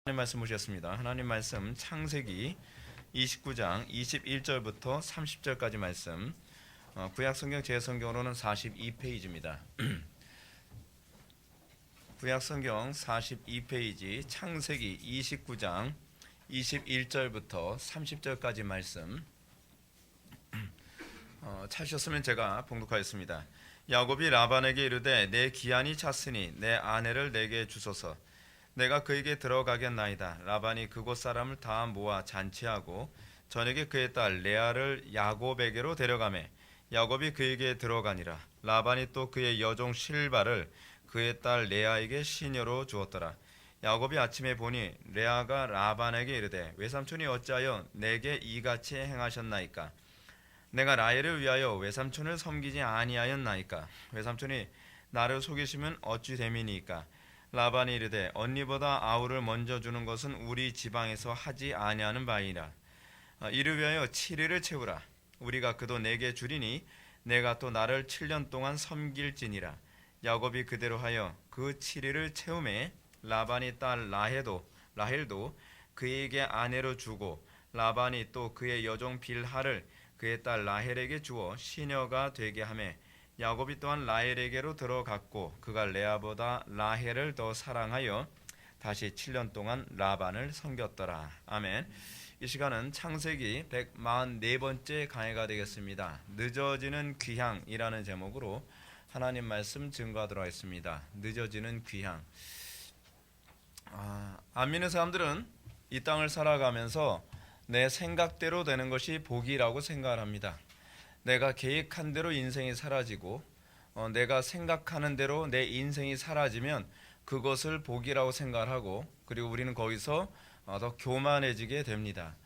하나님 말씀 보셨습니다. 하나님 말씀 창세기 29장 21절부터 30절까지 말씀, 구약성경 제 성경으로는 42페이지입니다. 구약성경 42페이지 창세기 29장 21절부터 30절까지 말씀 찾으셨으면 제가 봉독하였습니다. 야곱이 라반에게 이르되 내 기한이 찼으니 내 아내를 내게 주소서. 내가 그에게 들어가겠나이다. 라반이 그곳 사람을 다 모아 잔치하고 저녁에 그의 딸 레아를 야곱에게로 데려가매 야곱이 그에게 들어가니라. 라반이 또 그의 여종 실바를 그의 딸 레아에게 시녀로 주었더라. 야곱이 아침에 보니 레아가 라반에게 이르되 외삼촌이 어찌하여 내게 이같이 행하셨나이까? 내가 라헬을 위하여 외삼촌을 섬기지 아니하였나이까? 외삼촌이 나를 속이시면 어찌 됨이니까? 라반이 이르되 언니보다 아우를 먼저 주는 것은 우리 지방에서 하지 아니하는 바이라. 이를 위하여 7일을 채우라. 우리가 그도 내게 주리니 내가 또 나를 7년 동안 섬길지니라. 야곱이 그대로 하여 그 7일을 채우매 라반이 딸 라헬도 그에게 아내로 주고 라반이 또 그의 여종 빌하를 그의 딸 라헬에게 주어 시녀가 되게 하매 야곱이 또한 라헬에게로 들어갔고 그가 레아보다 라헬을 더 사랑하여 다시 7년 동안 라반을 섬겼더라. 아멘. 이 시간은 창세기 144번째 강해가 되겠습니다. 늦어지는 귀향이라는 제목으로 하나님 말씀 증거하도록 하겠습니다. 늦어지는 귀향. 안 믿는 사람들은 이 땅을 살아가면서 내 생각대로 되는 것이 복이라고 생각을 합니다. 내가 계획한 대로 인생이 사라지고 내가 생각하는 대로 내 인생이 사라지면 그것을 복이라고 생각을 하고, 그리고 우리는 거기서 더 교만해지게 됩니다.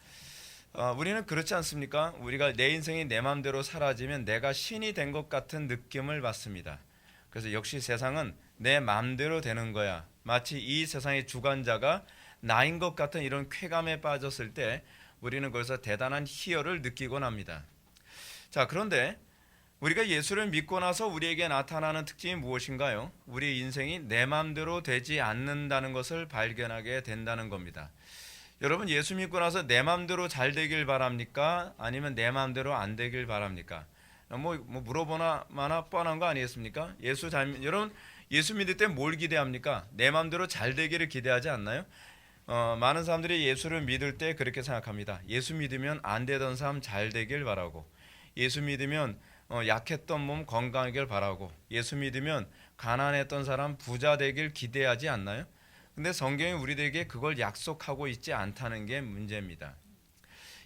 우리는 그렇지 않습니까? 우리가 내 인생이 내 마음대로 사라지면 내가 신이 된 것 같은 느낌을 받습니다. 그래서 역시 세상은 내 마음대로 되는 거야, 마치 이 세상의 주관자가 나인 것 같은 이런 쾌감에 빠졌을 때 우리는 거기서 대단한 희열을 느끼곤 합니다. 자, 그런데 우리가 예수를 믿고 나서 우리에게 나타나는 특징이 무엇인가요? 우리 인생이 내 마음대로 되지 않는다는 것을 발견하게 된다는 겁니다. 여러분, 예수 믿고 나서 내 마음대로 잘 되길 바랍니까? 아니면 내 마음대로 안 되길 바랍니까? 물어보나마나 뻔한 거 아니겠습니까? 여러분, 예수 믿을 때 뭘 기대합니까? 내 마음대로 잘 되기를 기대하지 않나요? 많은 사람들이 예수를 믿을 때 그렇게 생각합니다. 예수 믿으면 안 되던 사람 잘 되길 바라고, 예수 믿으면 약했던 몸 건강하길 바라고, 예수 믿으면 가난했던 사람 부자 되길 기대하지 않나요? 근데 성경이 우리들에게 그걸 약속하고 있지 않다는 게 문제입니다.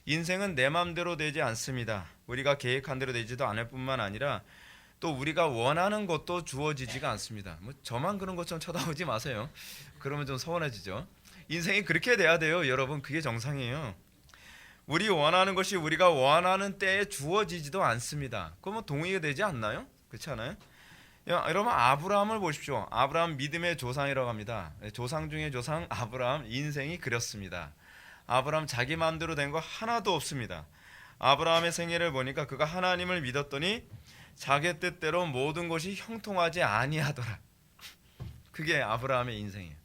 인생은 내 마음대로 되지 않습니다. 우리가 계획한 대로 되지도 않을 뿐만 아니라 또 우리가 원하는 것도 주어지지가 않습니다. 저만 그런 것처럼 쳐다보지 마세요. 그러면 좀 서운해지죠. 인생이 그렇게 돼야 돼요, 여러분. 그게 정상이에요. 우리 원하는 것이 우리가 원하는 때에 주어지지도 않습니다. 그러면 동의가 되지 않나요? 그렇지 않아요? 여러분, 아브라함을 보십시오. 아브라함 믿음의 조상이라고 합니다. 조상 중에 조상 아브라함, 인생이 그렇습니다. 아브라함 자기 마음대로 된 거 하나도 없습니다. 아브라함의 생애를 보니까 그가 하나님을 믿었더니 자기 뜻대로 모든 것이 형통하지 아니하더라. 그게 아브라함의 인생이에요.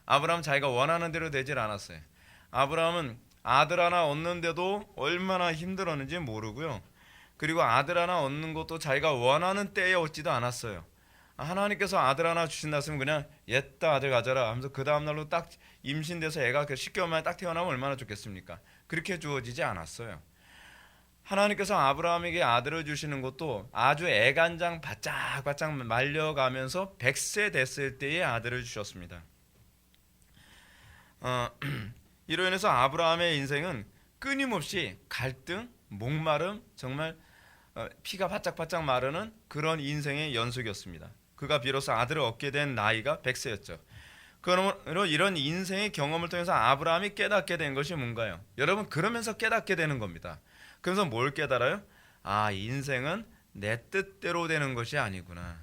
아브라함 자기가 원하는 대로 되질 않았어요. 아브라함은 아들 하나 얻는데도 얼마나 힘들었는지 모르고요. 그리고 아들 하나 얻는 것도 자기가 원하는 때에 얻지도 않았어요. 하나님께서 아들 하나 주신다 했으면 그냥 옛다 아들 가져라 하면서 그 다음날로 딱 임신돼서 애가 10개월 만에 딱 태어나면 얼마나 좋겠습니까? 그렇게 주어지지 않았어요. 하나님께서 아브라함에게 아들을 주시는 것도 아주 애간장 바짝바짝 말려가면서 100세 됐을 때에 아들을 주셨습니다. 이로 인해서 아브라함의 인생은 끊임없이 갈등, 목마름, 정말 피가 바짝바짝 마르는 그런 인생의 연속이었습니다. 그가 비로소 아들을 얻게 된 나이가 100세였죠. 그러므로 이런 인생의 경험을 통해서 아브라함이 깨닫게 된 것이 뭔가요? 여러분, 그러면서 깨닫게 되는 겁니다. 그래서 뭘 깨달아요? 인생은 내 뜻대로 되는 것이 아니구나.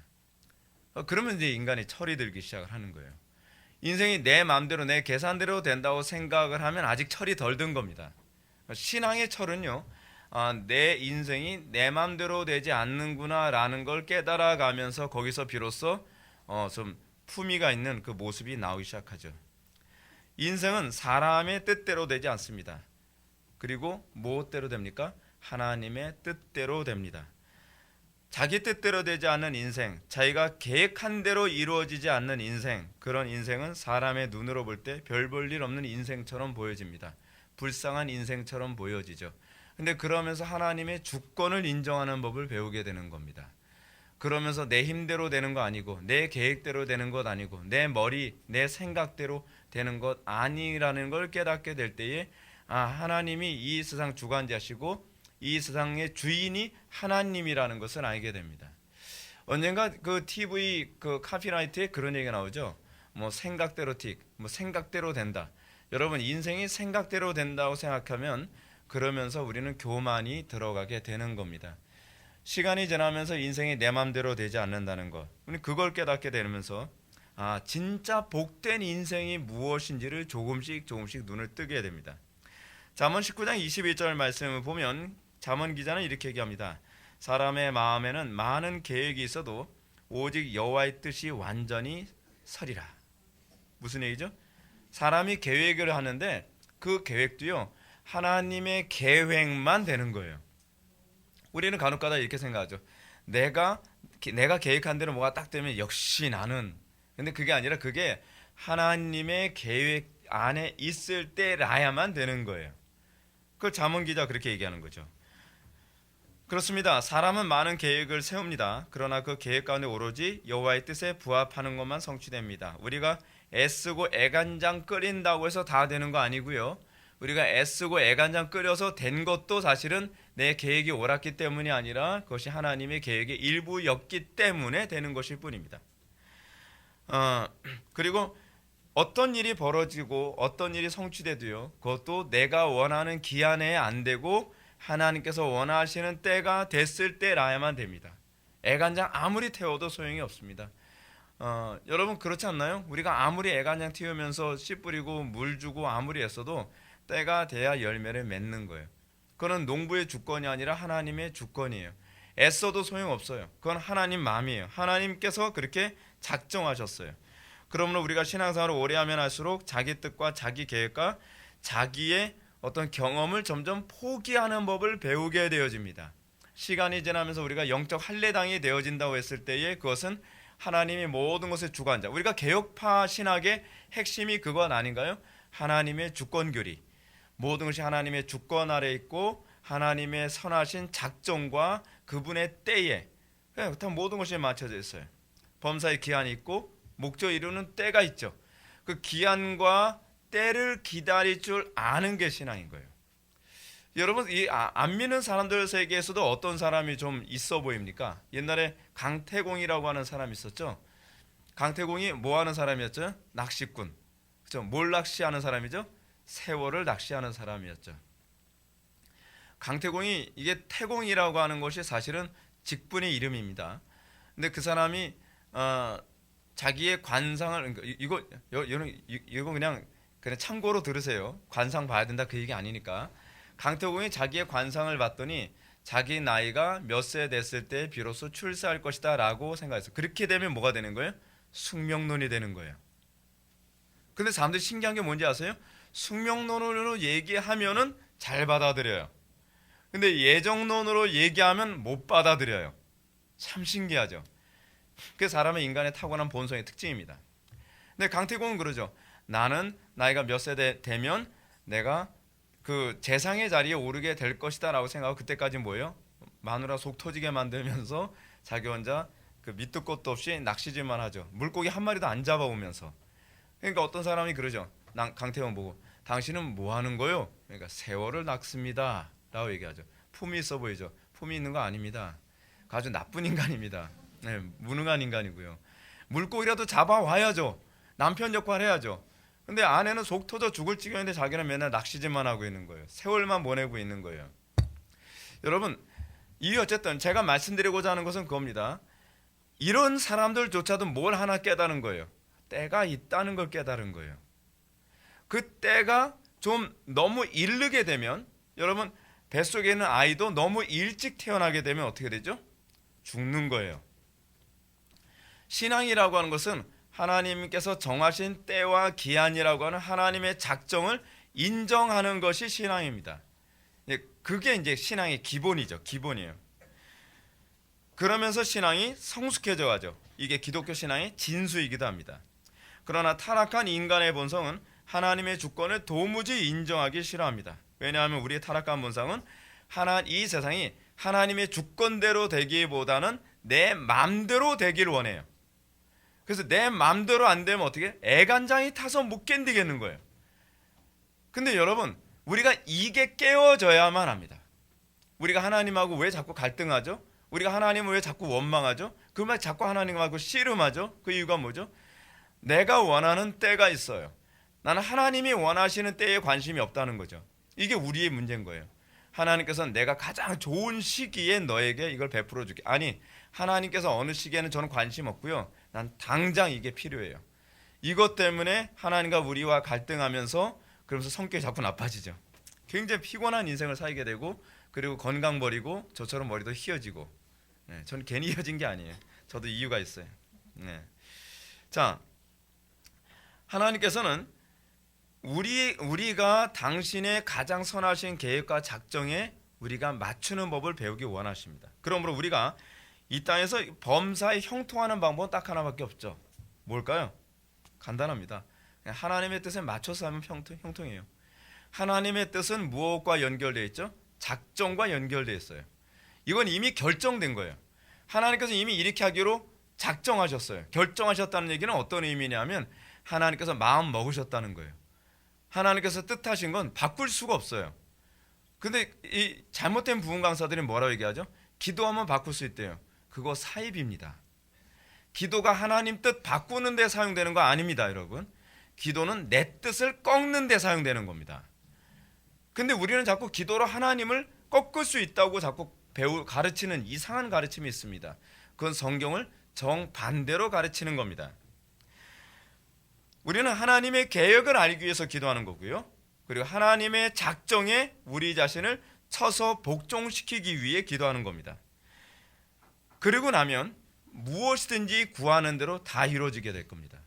그러면 이제 인간이 철이 들기 시작을 하는 거예요. 인생이 내 마음대로 내 계산대로 된다고 생각을 하면 아직 철이 덜 든 겁니다. 신앙의 철은요, 내 인생이 내 마음대로 되지 않는구나 라는 걸 깨달아가면서 거기서 비로소 좀 품위가 있는 그 모습이 나오기 시작하죠. 인생은 사람의 뜻대로 되지 않습니다. 그리고 무엇대로 됩니까? 하나님의 뜻대로 됩니다. 자기 뜻대로 되지 않는 인생, 자기가 계획한 대로 이루어지지 않는 인생, 그런 인생은 사람의 눈으로 볼 때 별 볼 일 없는 인생처럼 보여집니다. 불쌍한 인생처럼 보여지죠. 근데 그러면서 하나님의 주권을 인정하는 법을 배우게 되는 겁니다. 그러면서 내 힘대로 되는 거 아니고, 내 계획대로 되는 것 아니고, 내 머리, 내 생각대로 되는 것 아니라는 걸 깨닫게 될 때에 하나님이 이 세상 주관자시고 이 세상의 주인이 하나님이라는 것을 알게 됩니다. 언젠가 그 TV 그 카피라이트에 그런 얘기가 나오죠. 뭐 생각대로 뭐 생각대로 된다. 여러분, 인생이 생각대로 된다고 생각하면 그러면서 우리는 교만이 들어가게 되는 겁니다. 시간이 지나면서 인생이 내 마음대로 되지 않는다는 것, 그걸 깨닫게 되면서 진짜 복된 인생이 무엇인지를 조금씩 눈을 뜨게 됩니다. 잠언 19장 21절 말씀을 보면 잠언 기자는 이렇게 얘기합니다. 사람의 마음에는 많은 계획이 있어도 오직 여호와의 뜻이 완전히 서리라. 무슨 얘기죠? 사람이 계획을 하는데 그 계획도요, 하나님의 계획만 되는 거예요. 우리는 간혹가다 이렇게 생각하죠. 내가 계획한 대로 뭐가 딱 되면 역시 나는. 근데 그게 아니라 그게 하나님의 계획 안에 있을 때라야만 되는 거예요. 그 잠언 기자 그렇게 얘기하는 거죠. 그렇습니다. 사람은 많은 계획을 세웁니다. 그러나 그 계획 가운데 오로지 여호와의 뜻에 부합하는 것만 성취됩니다. 우리가 애쓰고 애간장 끓인다고 해서 다 되는 거 아니고요. 우리가 애쓰고 애간장 끓여서 된 것도 사실은 내 계획이 옳았기 때문이 아니라 그것이 하나님의 계획의 일부였기 때문에 되는 것일 뿐입니다. 그리고 어떤 일이 벌어지고 어떤 일이 성취돼도요, 그것도 내가 원하는 기한에 안 되고 하나님께서 원하시는 때가 됐을 때라야만 됩니다. 애간장 아무리 태워도 소용이 없습니다. 여러분 그렇지 않나요? 우리가 아무리 애간장 튀우면서 씨 뿌리고 물 주고 아무리 애써도 때가 돼야 열매를 맺는 거예요. 그건 농부의 주권이 아니라 하나님의 주권이에요. 애써도 소용없어요. 그건 하나님 마음이에요. 하나님께서 그렇게 작정하셨어요. 그러므로 우리가 신앙생활을 오래 하면 할수록 자기 뜻과 자기 계획과 자기의 어떤 경험을 점점 포기하는 법을 배우게 되어집니다. 시간이 지나면서 우리가 영적 할례당이 되어진다고 했을 때에 그것은 하나님이 모든 것의 주관자. 우리가 개혁파 신학의 핵심이 그건 아닌가요? 하나님의 주권교리. 모든 것이 하나님의 주권 아래 있고 하나님의 선하신 작정과 그분의 때에 모든 것이 맞춰져 있어요. 범사의 기한이 있고 목적 이루는 때가 있죠. 그 기한과 때를 기다릴 줄 아는 게 신앙인 거예요. 여러분, 안 믿는 사람들 세계에서도 어떤 사람이 좀 있어 보입니까? 옛날에 강태공이라고 하는 사람이 있었죠. 강태공이 뭐 하는 사람이었죠? 낚시꾼. 그렇죠? 뭘 낚시하는 사람이죠? 세월을 낚시하는 사람이었죠. 강태공이, 이게 태공이라고 하는 것이 사실은 직분의 이름입니다. 근데 그 사람이 자기의 관상을, 이거 그냥 참고로 들으세요. 관상 봐야 된다 그 얘기 아니니까. 강태공이 자기의 관상을 봤더니 자기 나이가 몇 세 됐을 때 비로소 출세할 것이다 라고 생각했어요. 그렇게 되면 뭐가 되는 거예요? 숙명론이 되는 거예요. 근데 사람들이 신기한 게 뭔지 아세요? 숙명론으로 얘기하면은 잘 받아들여요. 근데 예정론으로 얘기하면 못 받아들여요. 참 신기하죠. 그게 사람의 인간의 타고난 본성의 특징입니다. 근데 강태공은 그러죠. 나는 나이가 몇 세 되면 내가 그 재상의 자리에 오르게 될 것이다 라고 생각하고 그때까지 뭐예요? 마누라 속 터지게 만들면서 자기 혼자 그 밑도 끝도 없이 낚시질만 하죠. 물고기 한 마리도 안 잡아오면서. 그러니까 어떤 사람이 그러죠. 강태공 보고 당신은 뭐 하는 거요? 그러니까 세월을 낚습니다 라고 얘기하죠. 품이 있어 보이죠. 품이 있는 거 아닙니다. 아주 나쁜 인간입니다. 네, 무능한 인간이고요. 물고기라도 잡아와야죠. 남편 역할 해야죠. 근데 아내는 속 터져 죽을 지경인데 자기는 맨날 낚시질만 하고 있는 거예요. 세월만 보내고 있는 거예요. 여러분, 이 어쨌든 제가 말씀드리고자 하는 것은 그겁니다. 이런 사람들조차도 뭘 하나 깨달은 거예요. 때가 있다는 걸 깨달은 거예요. 그 때가 좀 너무 이르게 되면, 여러분 뱃속에 있는 아이도 너무 일찍 태어나게 되면 어떻게 되죠? 죽는 거예요. 신앙이라고 하는 것은 하나님께서 정하신 때와 기한이라고 하는 하나님의 작정을 인정하는 것이 신앙입니다. 그게 이제 신앙의 기본이죠. 기본이에요. 그러면서 신앙이 성숙해져 가죠. 이게 기독교 신앙의 진수이기도 합니다. 그러나 타락한 인간의 본성은 하나님의 주권을 도무지 인정하기 싫어합니다. 왜냐하면 우리의 타락한 본성은 이 세상이 하나님의 주권대로 되기보다는 내 맘대로 되기를 원해요. 그래서 내 맘대로 안 되면 어떻게? 애간장이 타서 못 견디겠는 거예요. 근데 여러분, 우리가 이게 깨어져야만 합니다. 우리가 하나님하고 왜 자꾸 갈등하죠? 우리가 하나님을 왜 자꾸 원망하죠? 그 말 자꾸 하나님하고 씨름하죠? 그 이유가 뭐죠? 내가 원하는 때가 있어요. 나는 하나님이 원하시는 때에 관심이 없다는 거죠. 이게 우리의 문제인 거예요. 하나님께서는 내가 가장 좋은 시기에 너에게 이걸 베풀어 줄게. 아니, 하나님께서 어느 시기에는 저는 관심 없고요. 난 당장 이게 필요해요. 이것 때문에 하나님과 우리와 갈등하면서 그러면서 성격이 자꾸 나빠지죠. 굉장히 피곤한 인생을 살게 되고, 그리고 건강 버리고 저처럼 머리도 휘어지고. 저는 괜히 휘어진 게 아니에요. 저도 이유가 있어요. 자, 하나님께서는 우리가 당신의 가장 선하신 계획과 작정에 우리가 맞추는 법을 배우기 원하십니다. 그러므로 우리가 이 땅에서 범사에 형통하는 방법은 딱 하나밖에 없죠. 뭘까요? 간단합니다. 하나님의 뜻에 맞춰서 하면 형통해요. 하나님의 뜻은 무엇과 연결되어 있죠? 작정과 연결되어 있어요. 이건 이미 결정된 거예요. 하나님께서 이미 이렇게 하기로 작정하셨어요. 결정하셨다는 얘기는 어떤 의미냐면 하나님께서 마음 먹으셨다는 거예요. 하나님께서 뜻하신 건 바꿀 수가 없어요. 근데 이 잘못된 부흥 강사들이 뭐라고 얘기하죠? 기도하면 바꿀 수 있대요. 그거 사입입니다. 기도가 하나님 뜻 바꾸는 데 사용되는 거 아닙니다, 여러분. 기도는 내 뜻을 꺾는 데 사용되는 겁니다. 근데 우리는 자꾸 기도로 하나님을 꺾을 수 있다고 자꾸 가르치는 이상한 가르침이 있습니다. 그건 성경을 정반대로 가르치는 겁니다. 우리는 하나님의 계획을 알기 위해서 기도하는 거고요. 그리고 하나님의 작정에 우리 자신을 쳐서 복종시키기 위해 기도하는 겁니다. 그리고 나면 무엇이든지 구하는 대로 다 이루어지게 될 겁니다.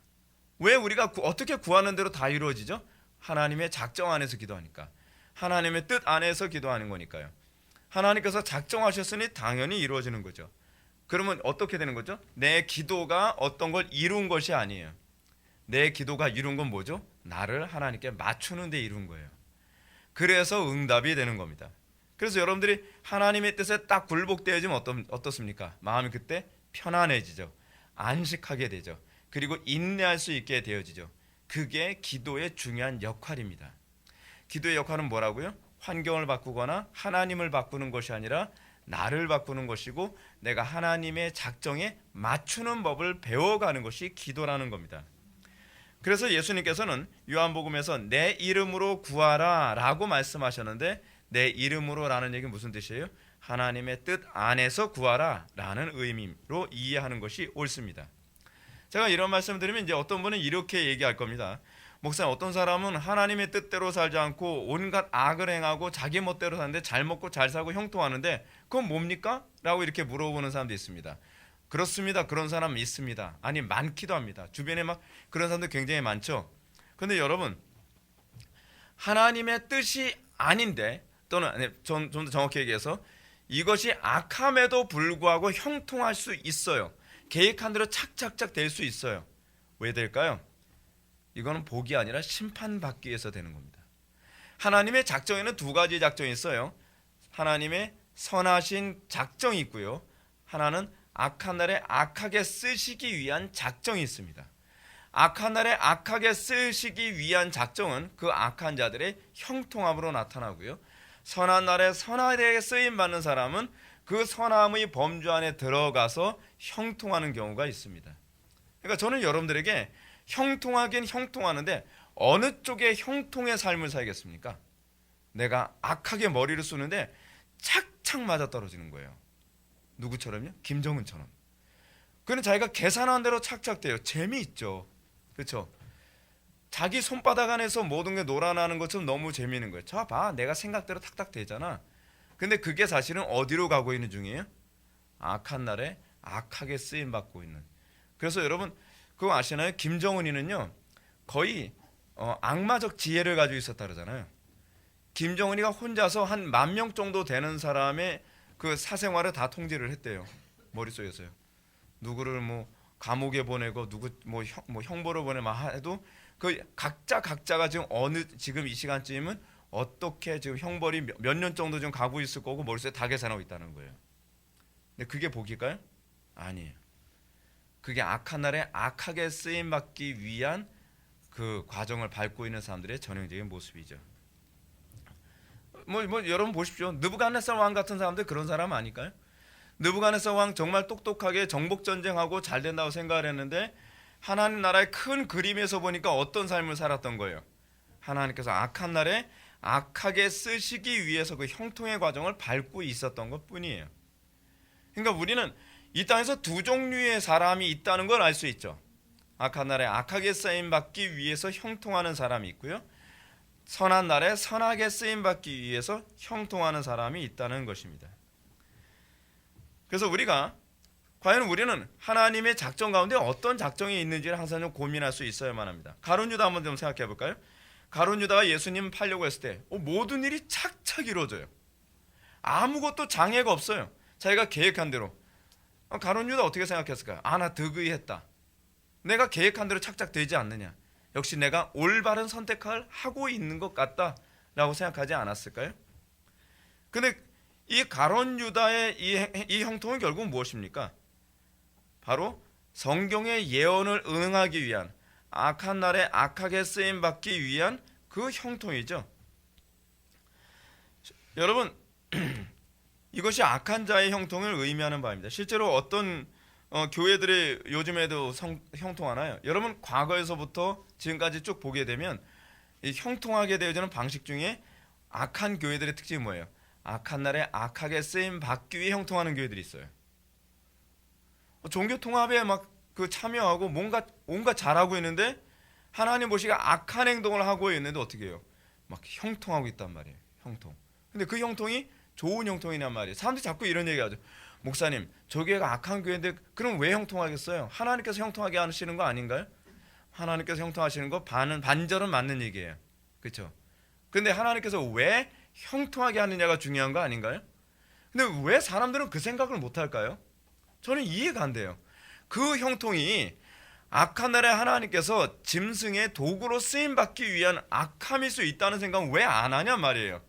왜 우리가 어떻게 구하는 대로 다 이루어지죠? 하나님의 작정 안에서 기도하니까. 하나님의 뜻 안에서 기도하는 거니까요. 하나님께서 작정하셨으니 당연히 이루어지는 거죠. 그러면 어떻게 되는 거죠? 내 기도가 어떤 걸 이룬 것이 아니에요. 내 기도가 이룬 건 뭐죠? 나를 하나님께 맞추는 데 이룬 거예요. 그래서 응답이 되는 겁니다. 그래서 여러분들이 하나님의 뜻에 딱 굴복되어지면 어떻습니까? 마음이 그때 편안해지죠. 안식하게 되죠. 그리고 인내할 수 있게 되어지죠. 그게 기도의 중요한 역할입니다. 기도의 역할은 뭐라고요? 환경을 바꾸거나 하나님을 바꾸는 것이 아니라 나를 바꾸는 것이고 내가 하나님의 작정에 맞추는 법을 배워가는 것이 기도라는 겁니다. 그래서 예수님께서는 요한복음에서 내 이름으로 구하라 라고 말씀하셨는데 내 이름으로 라는 얘기는 무슨 뜻이에요? 하나님의 뜻 안에서 구하라 라는 의미로 이해하는 것이 옳습니다. 제가 이런 말씀 드리면 이제 어떤 분은 이렇게 얘기할 겁니다. 목사님, 어떤 사람은 하나님의 뜻대로 살지 않고 온갖 악을 행하고 자기 멋대로 사는데 잘 먹고 잘 살고 형통하는데 그건 뭡니까? 라고 이렇게 물어보는 사람도 있습니다. 그렇습니다. 그런 사람 있습니다. 아니, 많기도 합니다. 주변에 막 그런 사람들 굉장히 많죠. 그런데 여러분, 하나님의 뜻이 아닌데 또는 좀 더 정확히 얘기해서 이것이 악함에도 불구하고 형통할 수 있어요. 계획한 대로 착착착 될 수 있어요. 왜 될까요? 이거는 복이 아니라 심판받기 위해서 되는 겁니다. 하나님의 작정에는 두 가지 작정이 있어요. 하나님의 선하신 작정이 있고요. 하나는 악한 날에 악하게 쓰시기 위한 작정이 있습니다. 악한 날에 악하게 쓰시기 위한 작정은 그 악한 자들의 형통함으로 나타나고요. 선한 날에 선하게 쓰임받는 사람은 그 선함의 범주 안에 들어가서 형통하는 경우가 있습니다. 그러니까 저는 여러분들에게 형통하긴 형통하는데 어느 쪽에 형통의 삶을 살겠습니까? 내가 악하게 머리를 쏘는데 착착 맞아떨어지는 거예요. 누구처럼요? 김정은처럼. 그는 자기가 계산한 대로 착착 돼요. 재미있죠. 그렇죠? 자기 손바닥 안에서 모든 게 놀아나는 것처럼 너무 재미있는 거예요. 자, 봐, 내가 생각대로 탁탁 되잖아. 근데 그게 사실은 어디로 가고 있는 중이에요? 악한 날에 악하게 쓰임받고 있는. 그래서 여러분, 그거 아시나요? 김정은이는요 거의 악마적 지혜를 가지고 있었다 그러잖아요. 김정은이가 혼자서 한 10,000명 정도 되는 사람의 그 사생활을 다 통제를 했대요. 머릿속에서요. 누구를 뭐 감옥에 보내고 누구 뭐 형벌을 보내고 해도 그 각자가 지금 이 시간쯤은 어떻게 지금 형벌이 몇 년 정도 좀 가고 있을 거고 머릿속에 다 계산하고 있다는 거예요. 근데 그게 복일까요? 아니에요. 그게 악한 날에 악하게 쓰임 받기 위한 그 과정을 밟고 있는 사람들의 전형적인 모습이죠. 여러분 보십시오. 느부갓네살 왕 같은 사람들 그런 사람 아닐까요? 느부갓네살 왕 정말 똑똑하게 정복 전쟁하고 잘 된다고 생각을 했는데 하나님 나라의 큰 그림에서 보니까 어떤 삶을 살았던 거예요. 하나님께서 악한 날에 악하게 쓰시기 위해서 그 형통의 과정을 밟고 있었던 것뿐이에요. 그러니까 우리는 이 땅에서 두 종류의 사람이 있다는 걸 알 수 있죠. 악한 날에 악하게 쓰임 받기 위해서 형통하는 사람이 있고요. 선한 날에 선하게 쓰임 받기 위해서 형통하는 사람이 있다는 것입니다. 그래서 과연 우리는 하나님의 작정 가운데 어떤 작정이 있는지를 항상 좀 고민할 수 있어야만 합니다. 가룟 유다 한번 좀 생각해 볼까요? 가룟 유다가 예수님 팔려고 했을 때 모든 일이 착착 이루어져요. 아무것도 장애가 없어요. 자기가 계획한 대로. 가룟 유다 어떻게 생각했을까요? 나 득의 했다. 내가 계획한 대로 착착 되지 않느냐. 역시 내가 올바른 선택을 하고 있는 것 같다라고 생각하지 않았을까요? 근데 이 가룟 유다의 이 형통은 결국 무엇입니까? 바로 성경의 예언을 응하기 위한 악한 날에 악하게 쓰임 받기 위한 그 형통이죠. 여러분 이것이 악한 자의 형통을 의미하는 바입니다. 실제로 어떤 교회들이 요즘에도 형통하나요? 여러분 과거에서부터 지금까지 쭉 보게 되면 이 형통하게 되어지는 방식 중에 악한 교회들의 특징이 뭐예요? 악한 날에 악하게 쓰임 받기 위해 형통하는 교회들이 있어요. 종교 통합에 막 그 참여하고 뭔가 온갖 잘하고 있는데 하나님 보시기가 악한 행동을 하고 있는데 어떻게 해요? 막 형통하고 있단 말이에요. 형통. 근데 그 형통이 좋은 형통이란 말이에요. 사람들이 자꾸 이런 얘기하죠. 목사님, 저 교회가 악한 교회인데 그럼 왜 형통하겠어요? 하나님께서 형통하게 하시는 거 아닌가요? 하나님께서 형통하시는 거 반절은 맞는 얘기예요. 그렇죠? 근데 하나님께서 왜 형통하게 하느냐가 중요한 거 아닌가요? 근데 왜 사람들은 그 생각을 못 할까요? 저는 이해가 안 돼요. 그 형통이 악한 날에 하나님께서 짐승의 도구로 쓰임 받기 위한 악함일 수 있다는 생각은 왜 안 하냐 말이에요.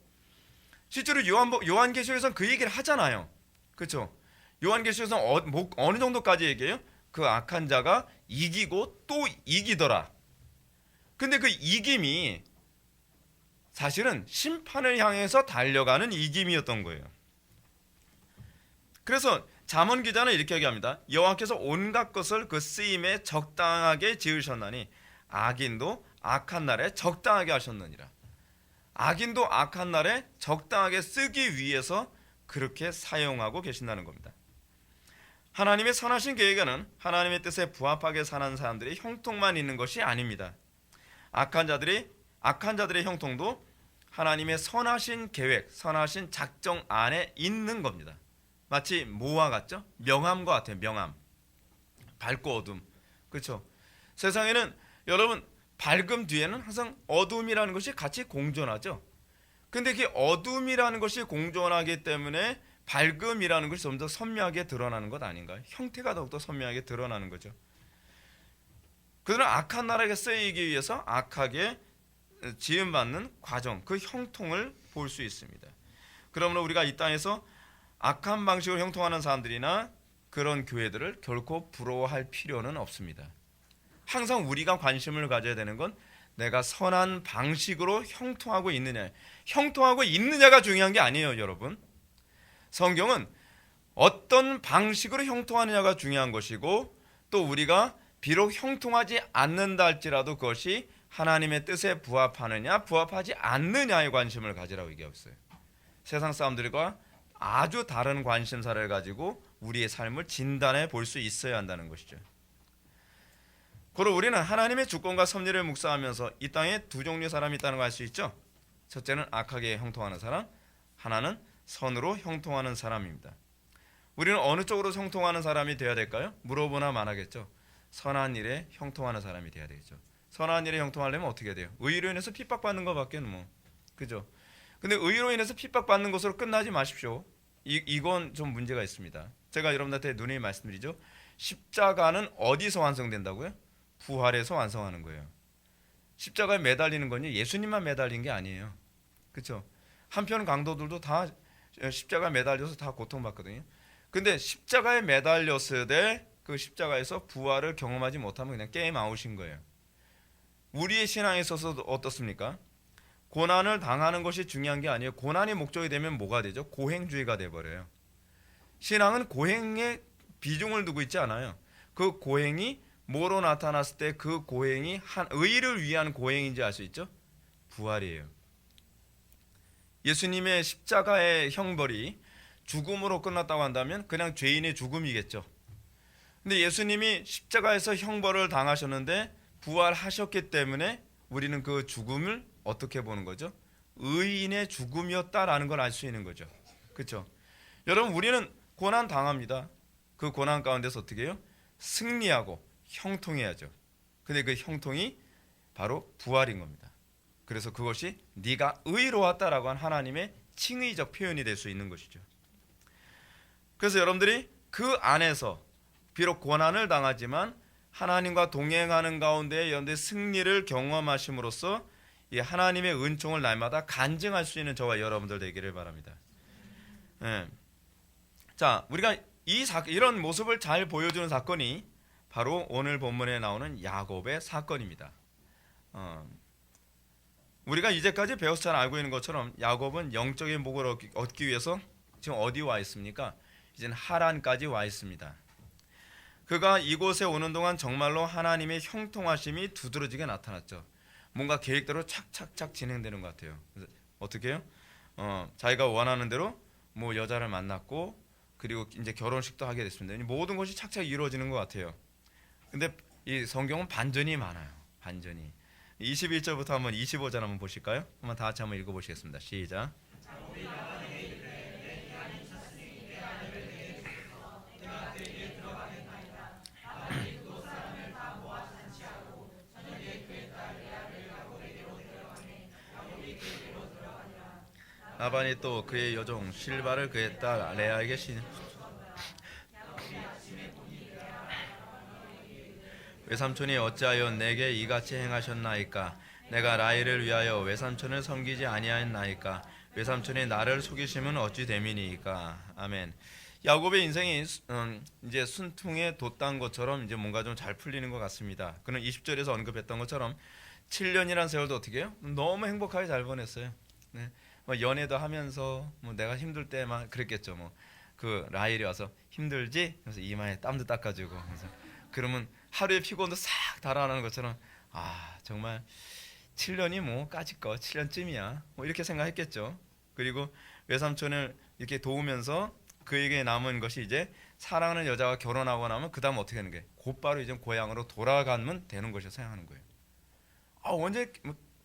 실제로 요한계시록에서는 그 얘기를 하잖아요. 그렇죠? 요한계시록에서는 어느 정도까지 얘기해요? 그 악한 자가 이기고 또 이기더라. 근데 그 이김이 사실은 심판을 향해서 달려가는 이김이었던 거예요. 그래서 잠언 기자는 이렇게 얘기합니다. 여호와께서 온갖 것을 그 쓰임에 적당하게 지으셨나니 악인도 악한 날에 적당하게 하셨느니라. 악인도 악한 날에 적당하게 쓰기 위해서 그렇게 사용하고 계신다는 겁니다. 하나님의 선하신 계획에는 하나님의 뜻에 부합하게 사는 사람들의 형통만 있는 것이 아닙니다. 악한 자들의 형통도 하나님의 선하신 계획, 선하신 작정 안에 있는 겁니다. 마치 뭐와 같죠? 명암과 같아요. 명암. 밝고 어둠. 그렇죠? 세상에는 여러분 밝음 뒤에는 항상 어둠이라는 것이 같이 공존하죠. 근데 그 어둠이라는 것이 공존하기 때문에 밝음이라는 것이 좀 더 선명하게 드러나는 것 아닌가요? 형태가 더욱더 선명하게 드러나는 거죠. 그들은 악한 나라에 쓰이기 위해서 악하게 지음받는 과정, 그 형통을 볼 수 있습니다. 그러므로 우리가 이 땅에서 악한 방식으로 형통하는 사람들이나 그런 교회들을 결코 부러워할 필요는 없습니다. 항상 우리가 관심을 가져야 되는 건 내가 선한 방식으로 형통하고 있느냐가 중요한 게 아니에요, 여러분. 성경은 어떤 방식으로 형통하느냐가 중요한 것이고 또 우리가 비록 형통하지 않는다 할지라도 그것이 하나님의 뜻에 부합하느냐 부합하지 않느냐에 관심을 가지라고 얘기하고 있어요. 세상 사람들과 아주 다른 관심사를 가지고 우리의 삶을 진단해 볼 수 있어야 한다는 것이죠. 그리고 우리는 하나님의 주권과 섭리를 묵상하면서 이 땅에 두 종류의 사람이 있다는 걸 알 수 있죠. 첫째는 악하게 형통하는 사람, 하나는 선으로 형통하는 사람입니다. 우리는 어느 쪽으로 형통하는 사람이 되어야 될까요? 물어보나 말하겠죠. 선한 일에 형통하는 사람이 돼야 되겠죠. 선한 일에 형통하려면 어떻게 해야 돼요? 의로 인해서 핍박받는 것밖에는 뭐, 그죠? 근데 의로 인해서 핍박받는 것으로 끝나지 마십시오. 이건 좀 문제가 있습니다. 제가 여러분들한테 누누이 말씀드리죠. 십자가는 어디서 완성된다고요? 부활에서 완성하는 거예요. 십자가에 매달리는 건요, 예수님만 매달린 게 아니에요. 그렇죠? 한편 강도들도 다 십자가에 매달려서 다 고통받거든요. 근데 십자가에 매달렸을 때 그 십자가에서 부활을 경험하지 못하면 그냥 게임 아웃인 거예요. 우리의 신앙에 있어서 어떻습니까? 고난을 당하는 것이 중요한 게 아니에요. 고난이 목적이 되면 뭐가 되죠? 고행주의가 돼버려요. 신앙은 고행에 비중을 두고 있지 않아요. 그 고행이 뭐로 나타났을 때 그 고행이 한 의를 위한 고행인지 알 수 있죠? 부활이에요. 예수님의 십자가의 형벌이 죽음으로 끝났다고 한다면 그냥 죄인의 죽음이겠죠. 근데 예수님이 십자가에서 형벌을 당하셨는데 부활하셨기 때문에 우리는 그 죽음을 어떻게 보는 거죠? 의인의 죽음이었다라는 걸 알 수 있는 거죠. 그렇죠? 여러분, 우리는 고난 당합니다. 그 고난 가운데서 어떻게 해요? 승리하고 형통해야죠. 근데 그 형통이 바로 부활인 겁니다. 그래서 그것이 네가 의로웠다라고 한 하나님의 칭의적 표현이 될 수 있는 것이죠. 그래서 여러분들이 그 안에서 비록 고난을 당하지만 하나님과 동행하는 가운데 연대 승리를 경험하심으로써 이 하나님의 은총을 날마다 간증할 수 있는 저와 여러분들 되기를 바랍니다. 예. 자, 우리가 이런 모습을 잘 보여주는 사건이 바로 오늘 본문에 나오는 야곱의 사건입니다. 우리가 이제까지 배워서 잘 알고 있는 것처럼 야곱은 영적인 복을 얻기 위해서 지금 어디 와 있습니까? 이제는 하란까지 와 있습니다. 그가 이곳에 오는 동안 정말로 하나님의 형통하심이 두드러지게 나타났죠. 뭔가 계획대로 착착착 진행되는 것 같아요. 그래서 어떻게 해요? 자기가 원하는 대로 뭐 여자를 만났고 그리고 이제 결혼식도 하게 됐습니다. 모든 것이 착착 이루어지는 것 같아요. 근데 이 성경은 반전이 많아요. 반전이. 21절부터 한번 25절 한번 보실까요? 한번 다 같이 한번 읽어보시겠습니다. 시작. 라반이 또 그의 여종 실바를 그의 딸 레아에게 외삼촌이 어찌하여 내게 이같이 행하셨나이까? 내가 라헬을 위하여 외삼촌을 섬기지 아니하였나이까? 외삼촌이 나를 속이심은 어찌 됨이니까? 아멘. 야곱의 인생이 이제 순퉁에 돛단 것처럼 이제 뭔가 좀 잘 풀리는 것 같습니다. 그는 20절에서 언급했던 것처럼 7년이란 세월도 어떻게 해요? 너무 행복하게 잘 보냈어요. 네. 뭐 연애도 하면서 뭐 내가 힘들 때만 그랬겠죠. 뭐 그 라헬이 와서 힘들지? 그래서 이마에 땀도 닦아주고 그래서 그러면 하루의 피곤도 싹 달아나는 것처럼 정말 7년이 뭐 까짓 거 7년쯤이야 뭐 이렇게 생각했겠죠. 그리고 외삼촌을 이렇게 도우면서 그에게 남은 것이 이제 사랑하는 여자와 결혼하고 나면 그 다음 어떻게 하는 게 곧바로 이제 고향으로 돌아가면 되는 것이라 생각하는 거예요. 언제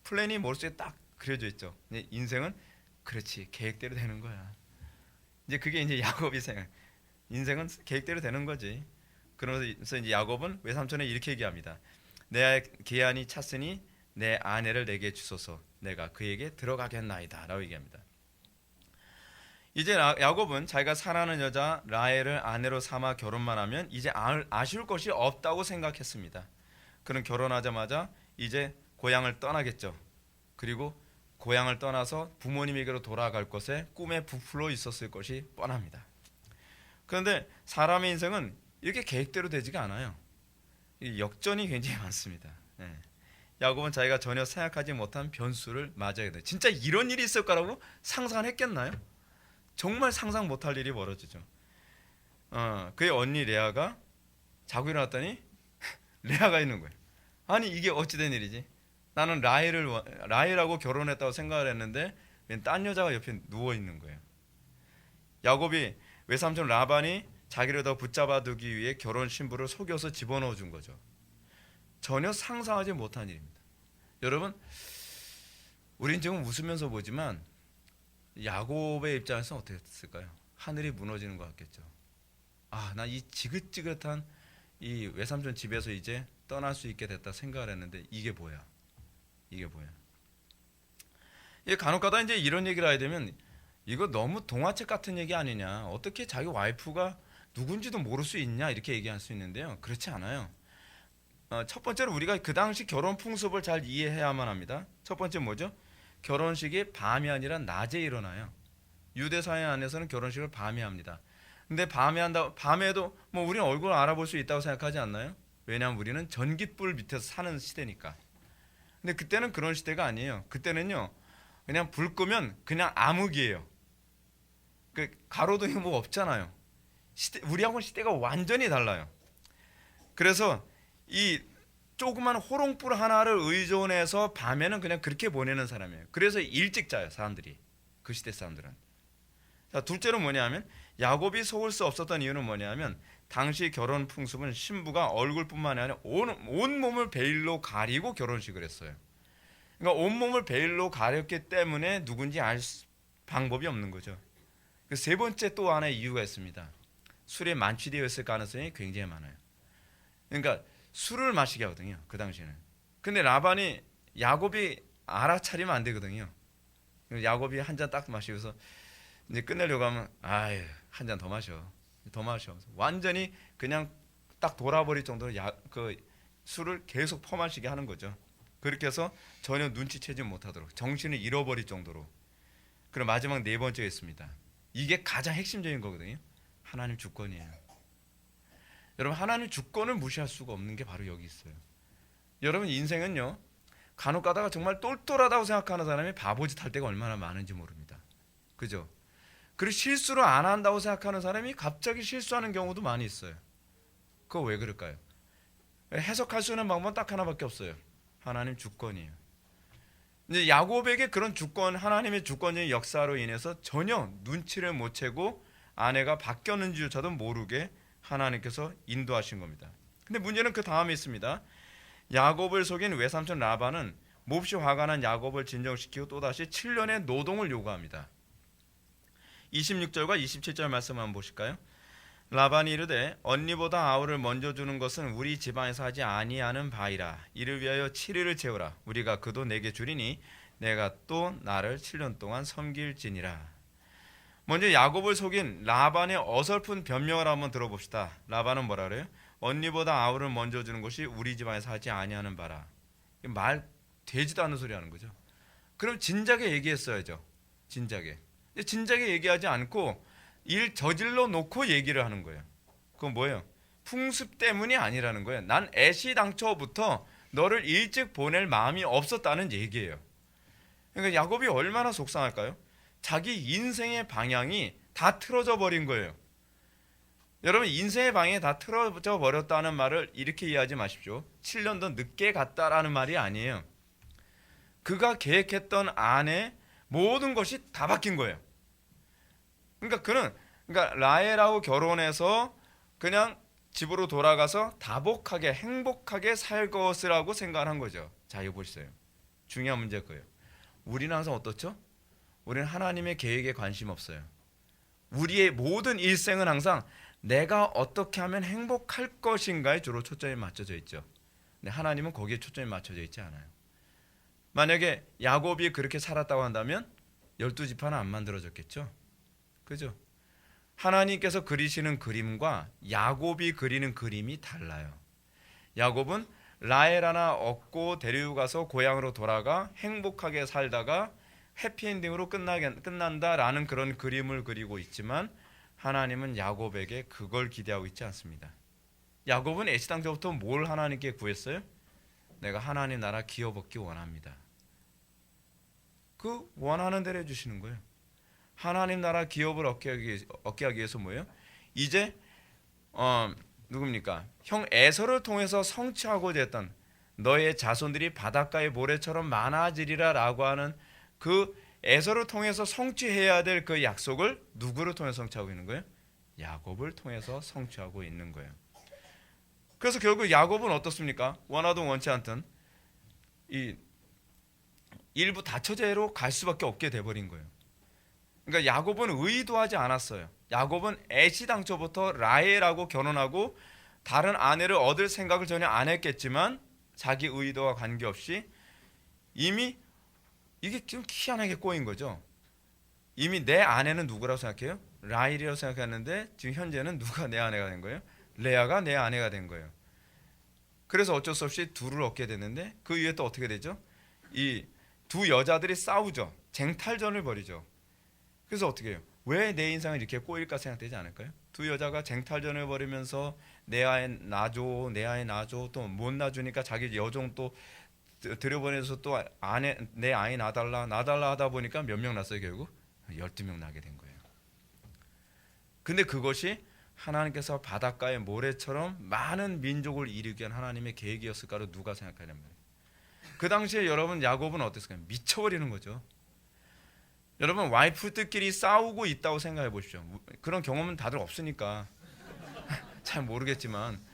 플랜이 머릿속에 딱 그려져 있죠. 인생은 그렇지 계획대로 되는 거야. 이제 그게 이제 야곱이 인생은 계획대로 되는 거지. 그러면서 이제 야곱은 외삼촌에 이렇게 얘기합니다. 내 계한이 찼으니 내 아내를 내게 주소서 내가 그에게 들어가겠나이다라고 얘기합니다. 이제 야곱은 자기가 사랑하는 여자 라헬을 아내로 삼아 결혼만 하면 이제 아쉬울 것이 없다고 생각했습니다. 그는 결혼하자마자 이제 고향을 떠나겠죠. 그리고 고향을 떠나서 부모님에게로 돌아갈 것에 꿈에 부풀어 있었을 것이 뻔합니다. 그런데 사람의 인생은 이렇게 계획대로 되지가 않아요. 역전이 굉장히 많습니다. 야곱은 자기가 전혀 생각하지 못한 변수를 맞아야 돼요. 진짜 이런 일이 있을 거라고 상상을 했겠나요? 정말 상상 못할 일이 벌어지죠. 그의 언니 레아가 자고 일어났더니 레아가 있는 거예요. 아니 이게 어찌된 일이지? 나는 라헬하고 결혼했다고 생각을 했는데 딴 여자가 옆에 누워 있는 거예요. 야곱이 외삼촌 라반이 자기를 더 붙잡아 두기 위해 결혼 신부를 속여서 집어넣어 준 거죠. 전혀 상상하지 못한 일입니다. 여러분, 우린 지금 웃으면서 보지만 야곱의 입장에서 어떻게 했을까요? 하늘이 무너지는 것 같겠죠. 나 이 지긋지긋한 이 외삼촌 집에서 이제 떠날 수 있게 됐다 생각을 했는데 이게 뭐야? 이게 뭐야? 이 간혹가다 이제 이런 얘기를 하게 되면 이거 너무 동화책 같은 얘기 아니냐? 어떻게 자기 와이프가 누군지도 모를 수 있냐? 이렇게 얘기할 수 있는데요. 그렇지 않아요. 첫 번째로 우리가 그 당시 결혼 풍습을 잘 이해해야만 합니다. 첫 번째 뭐죠? 결혼식이 밤이 아니라 낮에 일어나요. 유대 사회 안에서는 결혼식을 밤에 합니다. 근데 밤에 한다, 밤에도 뭐 우리는 얼굴 알아볼 수 있다고 생각하지 않나요? 왜냐하면 우리는 전깃불 밑에서 사는 시대니까. 근데 그때는 그런 시대가 아니에요. 그때는요, 그냥 불 끄면 그냥 암흑이에요. 그 가로등이 뭐 없잖아요. 우리하고는 시대가 완전히 달라요. 그래서 이 조그만 호롱불 하나를 의존해서 밤에는 그냥 그렇게 보내는 사람이에요. 그래서 일찍 자요, 사람들이. 그 시대 사람들은. 자, 둘째로 뭐냐면 야곱이 속을 수 없었던 이유는 뭐냐면 당시 결혼 풍습은 신부가 얼굴뿐만 아니라 온 몸을 베일로 가리고 결혼식을 했어요. 그러니까 온 몸을 베일로 가렸기 때문에 누군지 알 방법이 없는 거죠. 그 세 번째 또 하나의 이유가 있습니다. 술에 만취되어 있을 가능성이 굉장히 많아요. 그러니까 술을 마시게 하거든요. 그 당시에는. 근데 라반이 야곱이 알아차리면 안 되거든요. 야곱이 한 잔 딱 마시고서 이제 끝내려고 하면 아유 한 잔 더 마셔. 더 마셔. 완전히 그냥 딱 돌아버릴 정도로 그 술을 계속 퍼마시게 하는 거죠. 그렇게 해서 전혀 눈치채지 못하도록 정신을 잃어버릴 정도로. 그리고 마지막 네 번째가 있습니다. 이게 가장 핵심적인 거거든요. 하나님 주권이에요. 여러분 하나님 주권을 무시할 수가 없는 게 바로 여기 있어요. 여러분 인생은요. 간혹 가다가 정말 똘똘하다고 생각하는 사람이 바보짓 할 때가 얼마나 많은지 모릅니다. 그죠? 그리고 실수를 안 한다고 생각하는 사람이 갑자기 실수하는 경우도 많이 있어요. 그거 왜 그럴까요? 해석할 수 있는 방법은 딱 하나밖에 없어요. 하나님 주권이에요. 이제 야곱에게 그런 주권, 하나님의 주권적인 역사로 인해서 전혀 눈치를 못 채고 아내가 바뀌었는지조차도 모르게 하나님께서 인도하신 겁니다. 근데 문제는 그 다음에 있습니다. 야곱을 속인 외삼촌 라반은 몹시 화가 난 야곱을 진정시키고 또다시 7년의 노동을 요구합니다. 26절과 27절 말씀 한번 보실까요? 라반이 이르되 언니보다 아우를 먼저 주는 것은 우리 집안에서 하지 아니하는 바이라. 이를 위하여 7일을 채우라. 우리가 그도 내게 주리니 내가 또 나를 7년 동안 섬길지니라. 먼저 야곱을 속인 라반의 어설픈 변명을 한번 들어봅시다. 라반은 뭐라 그래요? 언니보다 아우를 먼저 주는 것이 우리 집안에서 하지 아니하는 바라. 말 되지도 않는 소리 하는 거죠. 그럼 진작에 얘기했어야죠. 진작에 얘기하지 않고 일 저질러 놓고 얘기를 하는 거예요. 그건 뭐예요? 풍습 때문이 아니라는 거예요. 난 애시당초부터 너를 일찍 보낼 마음이 없었다는 얘기예요. 그러니까 야곱이 얼마나 속상할까요? 자기 인생의 방향이 다 틀어져 버린 거예요. 여러분 인생의 방향이 다 틀어져 버렸다는 말을 이렇게 이해하지 마십시오. 7년 더 늦게 갔다라는 말이 아니에요. 그가 계획했던 안에 모든 것이 다 바뀐 거예요. 그러니까 라헬하고 결혼해서 그냥 집으로 돌아가서 다복하게 행복하게 살 것이라고 생각한 거죠. 자, 이거 보시세요. 중요한 문제가 그예요. 우리는 항상 어떻죠? 우리는 하나님의 계획에 관심 없어요. 우리의 모든 일생은 항상 내가 어떻게 하면 행복할 것인가에 주로 초점이 맞춰져 있죠. 근데 하나님은 거기에 초점이 맞춰져 있지 않아요. 만약에 야곱이 그렇게 살았다고 한다면 12지파는 안 만들어졌겠죠. 그죠? 하나님께서 그리시는 그림과 야곱이 그리는 그림이 달라요. 야곱은 라헬 하나 얻고 데리고 가서 고향으로 돌아가 행복하게 살다가 해피엔딩으로 끝난다라는 그런 그림을 그리고 있지만 하나님은 야곱에게 그걸 기대하고 있지 않습니다. 야곱은 애시당초부터 뭘 하나님께 구했어요? 내가 하나님 나라 기업 얻기 원합니다. 그 원하는 대로 해주시는 거예요. 하나님 나라 기업을 얻게 하기 위해서 뭐예요? 이제 누굽니까? 형 에서를 통해서 성취하고자 했던 너의 자손들이 바닷가의 모래처럼 많아지리라 라고 하는 그 에서를 통해서 성취해야 될 그 약속을 누구를 통해서 성취하고 있는 거예요? 야곱을 통해서 성취하고 있는 거예요. 그래서 결국 야곱은 어떻습니까? 원하든 원치 않든 이 일부 다처제로 갈 수밖에 없게 돼버린 거예요. 그러니까 야곱은 의도하지 않았어요. 야곱은 애시당초부터 라헬하고 결혼하고 다른 아내를 얻을 생각을 전혀 안 했겠지만 자기 의도와 관계없이 이미 이게 좀 희한하게 꼬인 거죠. 이미 내 아내는 누구라고 생각해요? 라헬이라고 생각했는데 지금 현재는 누가 내 아내가 된 거예요? 레아가 내 아내가 된 거예요. 그래서 어쩔 수 없이 둘을 얻게 됐는데 그 이후에 또 어떻게 되죠? 이 두 여자들이 싸우죠. 쟁탈전을 벌이죠. 그래서 어떻게 해요? 왜 내 인생을 이렇게 꼬일까 생각되지 않을까요? 두 여자가 쟁탈전을 벌이면서 내 아이 놔줘, 내 아이 놔줘, 또 못 놔주니까 자기 여종 또 들여보내서 또 내 아이 놔달라 하다 보니까 몇 명 났어요 결국? 12명 나게 된 거예요. 근데 그것이 하나님께서 바닷가의 모래처럼 많은 민족을 이루기 위한 하나님의 계획이었을까로 누가 생각하냔 말이에요. 그 당시에 여러분 야곱은 어땠을까요? 미쳐버리는 거죠. 여러분 와이프들끼리 싸우고 있다고 생각해 보십시오. 그런 경험은 다들 없으니까 잘 모르겠지만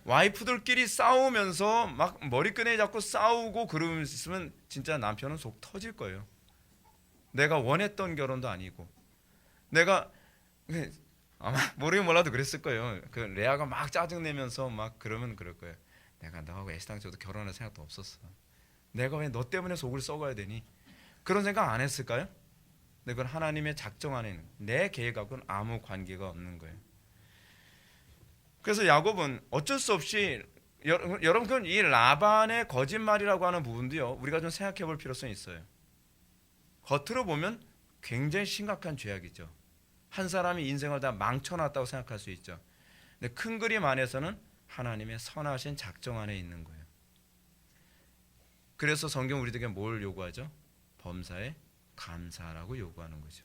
와이프들끼리 싸우면서 막 머리끈에 잡고 싸우고 그러면 진짜 남편은 속 터질 거예요. 내가 원했던 결혼도 아니고 내가 아마 모르긴 몰라도 그랬을 거예요. 그 레아가 막 짜증내면서 막 그러면 그럴 거예요. 내가 너하고 애시당 저도 결혼할 생각도 없었어. 내가 왜 너 때문에 속을 썩어야 되니? 그런 생각 안 했을까요? 근데 그건 하나님의 작정 안에 있는 내 계획하고는 아무 관계가 없는 거예요. 그래서 야곱은 어쩔 수 없이 여러분 이 라반의 거짓말이라고 하는 부분도요 우리가 좀 생각해 볼 필요성이 있어요. 겉으로 보면 굉장히 심각한 죄악이죠. 한 사람이 인생을 다 망쳐놨다고 생각할 수 있죠. 근데 큰 그림 안에서는 하나님의 선하신 작정 안에 있는 거예요. 그래서 성경 우리들에게 뭘 요구하죠? 범사에 감사하라고 요구하는 거죠.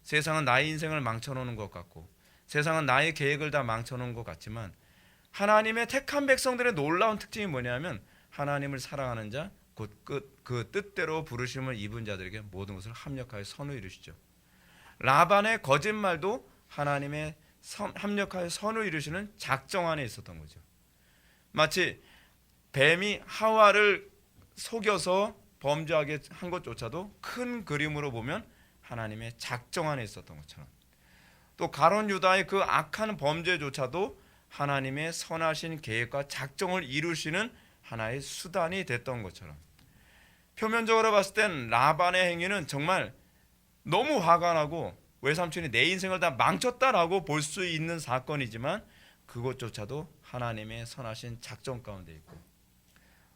세상은 나의 인생을 망쳐놓는 것 같고 세상은 나의 계획을 다 망쳐놓은 것 같지만 하나님의 택한 백성들의 놀라운 특징이 뭐냐면 하나님을 사랑하는 자 곧 그 뜻대로 부르심을 입은 자들에게 모든 것을 합력하여 선을 이루시죠. 라반의 거짓말도 하나님의 합력하여 선을 이루시는 작정 안에 있었던 거죠. 마치 뱀이 하와를 속여서 범죄하게 한 것조차도 큰 그림으로 보면 하나님의 작정 안에 있었던 것처럼 또 가룟 유다의 그 악한 범죄조차도 하나님의 선하신 계획과 작정을 이루시는 하나의 수단이 됐던 것처럼 표면적으로 봤을 땐 라반의 행위는 정말 너무 화가 나고 외삼촌이 내 인생을 다 망쳤다라고 볼 수 있는 사건이지만 그것조차도 하나님의 선하신 작정 가운데 있고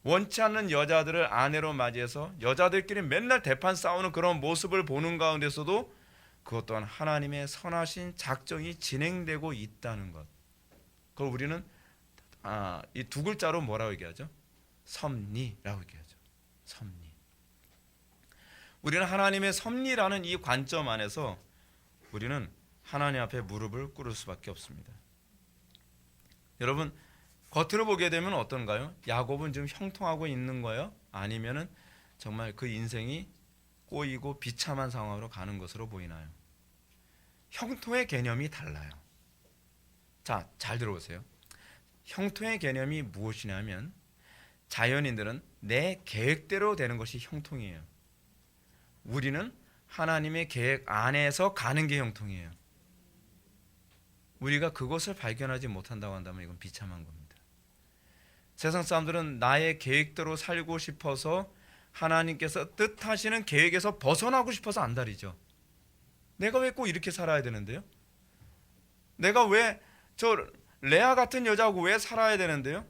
원치 않는 여자들을 아내로 맞이해서 여자들끼리 맨날 대판 싸우는 그런 모습을 보는 가운데서도 그것 또한 하나님의 선하신 작정이 진행되고 있다는 것. 그걸 우리는 이 두 글자로 뭐라고 얘기하죠? 섭리라고 얘기하죠. 섭리. 우리는 하나님의 섭리라는 이 관점 안에서 우리는 하나님 앞에 무릎을 꿇을 수밖에 없습니다. 여러분 겉으로 보게 되면 어떤가요? 야곱은 지금 형통하고 있는 거예요? 아니면은 정말 그 인생이 꼬이고 비참한 상황으로 가는 것으로 보이나요? 형통의 개념이 달라요. 자, 잘 들어보세요. 형통의 개념이 무엇이냐면 자연인들은 내 계획대로 되는 것이 형통이에요. 우리는 하나님의 계획 안에서 가는 게 형통이에요. 우리가 그것을 발견하지 못한다고 한다면 이건 비참한 겁니다. 세상 사람들은 나의 계획대로 살고 싶어서 하나님께서 뜻하시는 계획에서 벗어나고 싶어서 안달이죠. 내가 왜 꼭 이렇게 살아야 되는데요? 내가 왜 저 레아 같은 여자하고 왜 살아야 되는데요?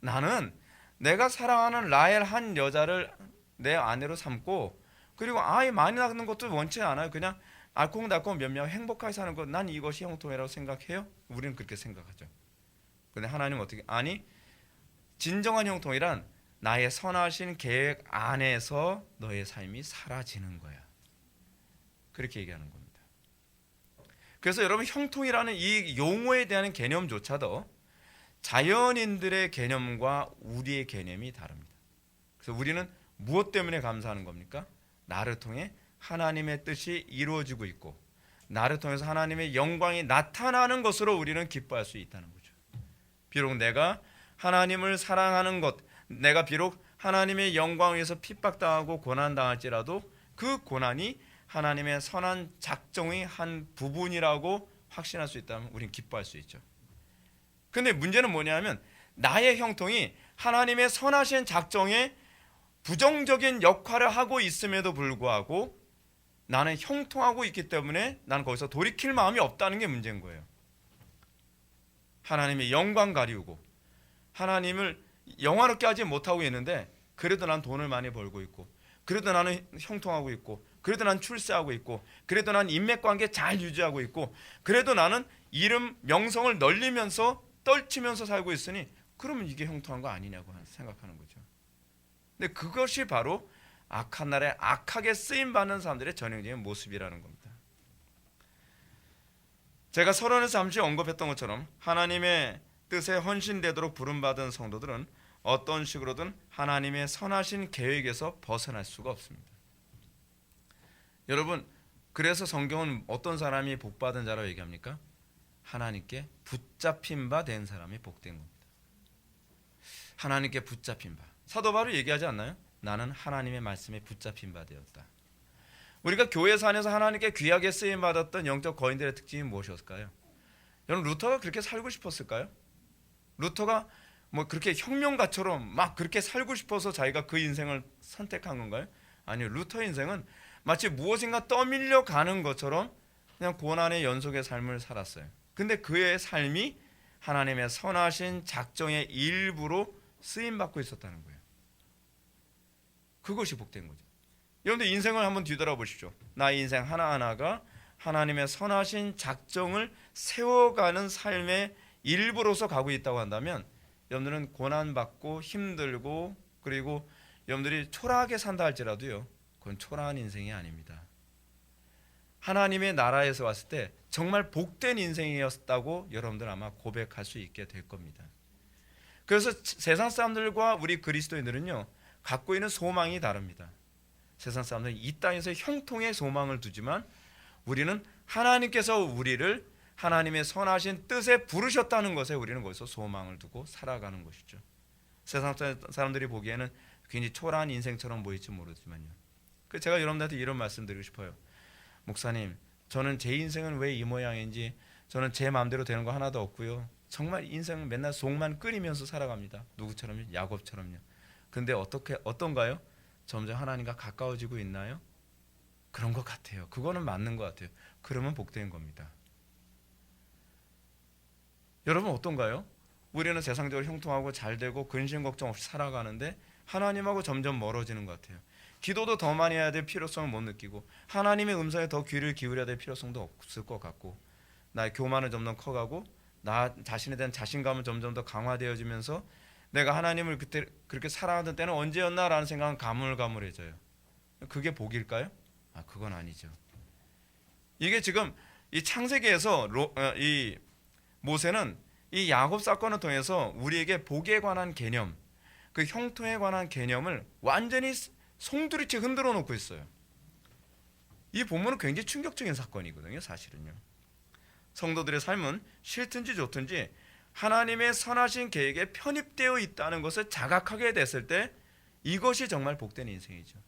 나는 내가 사랑하는 라헬 한 여자를 내 아내로 삼고 그리고 아이 많이 낳는 것도 원치 않아요. 그냥 알콩달콩 몇 명 행복하게 사는 것, 난 이것이 형통이라고 생각해요? 우리는 그렇게 생각하죠. 그런데 하나님은 어떻게? 아니, 진정한 형통이란 나의 선하신 계획 안에서 너의 삶이 사라지는 거야. 그렇게 얘기하는 겁니다. 그래서 여러분 형통이라는 이 용어에 대한 개념조차도 자연인들의 개념과 우리의 개념이 다릅니다. 그래서 우리는 무엇 때문에 감사하는 겁니까? 나를 통해 하나님의 뜻이 이루어지고 있고 나를 통해서 하나님의 영광이 나타나는 것으로 우리는 기뻐할 수 있다는 거죠. 비록 내가 하나님을 사랑하는 것, 내가 비록 하나님의 영광을 위해서 핍박당하고 고난당할지라도 그 고난이 하나님의 선한 작정의 한 부분이라고 확신할 수 있다면 우리는 기뻐할 수 있죠. 근데 문제는 뭐냐면 나의 형통이 하나님의 선하신 작정에 부정적인 역할을 하고 있음에도 불구하고 나는 형통하고 있기 때문에 나는 거기서 돌이킬 마음이 없다는 게 문제인 거예요. 하나님의 영광 가리우고 하나님을 영화롭게 하지 못하고 있는데 그래도 난 돈을 많이 벌고 있고, 그래도 나는 형통하고 있고, 그래도 난 출세하고 있고, 그래도 난 인맥관계 잘 유지하고 있고, 그래도 나는 이름 명성을 널리면서 떨치면서 살고 있으니 그러면 이게 형통한 거 아니냐고 생각하는 거죠. 근데 그것이 바로 악한 날에 악하게 쓰임받는 사람들의 전형적인 모습이라는 겁니다. 제가 서론에서 잠시 언급했던 것처럼 하나님의 뜻에 헌신되도록 부름받은 성도들은 어떤 식으로든 하나님의 선하신 계획에서 벗어날 수가 없습니다. 여러분, 그래서 성경은 어떤 사람이 복받은 자라고 얘기합니까? 하나님께 붙잡힌 바 된 사람이 복된 겁니다. 하나님께 붙잡힌 바. 사도 바울이 얘기하지 않나요? 나는 하나님의 말씀에 붙잡힌 바 되었다. 우리가 교회에서 안에서 하나님께 귀하게 쓰임 받았던 영적 거인들의 특징이 무엇이었을까요? 여러분, 루터가 그렇게 살고 싶었을까요? 루터가 뭐 그렇게 혁명가처럼 막 그렇게 살고 싶어서 자기가 그 인생을 선택한 건가요? 아니요. 루터의 인생은 마치 무엇인가 떠밀려 가는 것처럼 그냥 고난의 연속의 삶을 살았어요. 근데 그의 삶이 하나님의 선하신 작정의 일부로 쓰임받고 있었다는 거예요. 그것이 복된 거죠. 여러분들 인생을 한번 뒤돌아보십시오. 나의 인생 하나하나가 하나님의 선하신 작정을 세워가는 삶의 일부로서 가고 있다고 한다면 여러분들은 고난받고 힘들고 그리고 여러분들이 초라하게 산다 할지라도요, 그건 초라한 인생이 아닙니다. 하나님의 나라에서 왔을 때 정말 복된 인생이었다고 여러분들 아마 고백할 수 있게 될 겁니다. 그래서 세상 사람들과 우리 그리스도인들은요, 갖고 있는 소망이 다릅니다. 세상 사람들은 이 땅에서 형통의 소망을 두지만 우리는 하나님께서 우리를 하나님의 선하신 뜻에 부르셨다는 것에 우리는 거기서 소망을 두고 살아가는 것이죠. 세상 사람들이 보기에는 굉장히 초라한 인생처럼 보일지 모르지만요. 제가 여러분들한테 이런 말씀 드리고 싶어요. 목사님, 저는 제 인생은 왜 이 모양인지 저는 제 마음대로 되는 거 하나도 없고요. 정말 인생은 맨날 속만 끓이면서 살아갑니다. 누구처럼요? 야곱처럼요. 근데 어떤가요? 점점 하나님과 가까워지고 있나요? 그런 것 같아요. 그거는 맞는 것 같아요. 그러면 복된 겁니다. 여러분 어떤가요? 우리는 세상적으로 형통하고 잘되고 근심 걱정 없이 살아가는데 하나님하고 점점 멀어지는 것 같아요. 기도도 더 많이 해야 될 필요성을 못 느끼고 하나님의 음성에 더 귀를 기울여야 될 필요성도 없을 것 같고 나의 교만은 점점 커가고 나 자신에 대한 자신감은 점점 더 강화되어지면서 내가 하나님을 그때 그렇게 사랑하던 때는 언제였나라는 생각은 가물가물해져요. 그게 복일까요? 그건 아니죠. 이게 지금 이 창세기에서 이 모세는 이 야곱 사건을 통해서 우리에게 복에 관한 개념, 그 형통에 관한 개념을 완전히 송두리째 흔들어 놓고 있어요. 이 본문은 굉장히 충격적인 사건이거든요. 사실은요. 성도들의 삶은 싫든지 좋든지 하나님의 선하신 계획에 편입되어 있다는 것을 자각하게 됐을 때 이것이 정말 복된 인생이죠.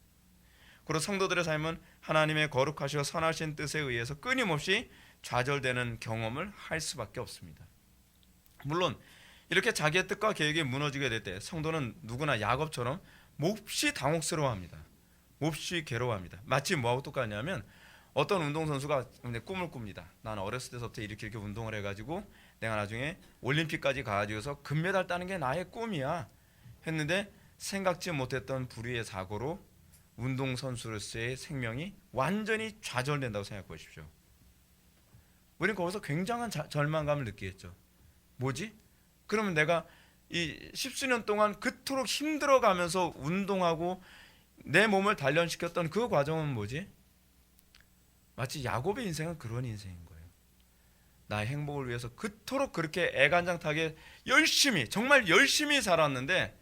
그리고 성도들의 삶은 하나님의 거룩하시고 선하신 뜻에 의해서 끊임없이 좌절되는 경험을 할 수밖에 없습니다. 물론 이렇게 자기의 뜻과 계획이 무너지게 될 때 성도는 누구나 야곱처럼 몹시 당혹스러워합니다. 몹시 괴로워합니다. 마치 뭐하고 똑같냐면 어떤 운동선수가 꿈을 꿉니다. 나는 어렸을 때부터 이렇게 운동을 해가지고 내가 나중에 올림픽까지 가가지고서 금메달 따는 게 나의 꿈이야 했는데 생각지 못했던 불의의 사고로 운동선수로서의 생명이 완전히 좌절된다고 생각해 보십시오. 우리는 거기서 굉장한 절망감을 느끼겠죠. 뭐지? 그러면 내가 이 십수년 동안 그토록 힘들어가면서 운동하고 내 몸을 단련시켰던 그 과정은 뭐지? 마치 야곱의 인생은 그런 인생인 거예요. 나의 행복을 위해서 그토록 그렇게 애간장타게 열심히 정말 열심히 살았는데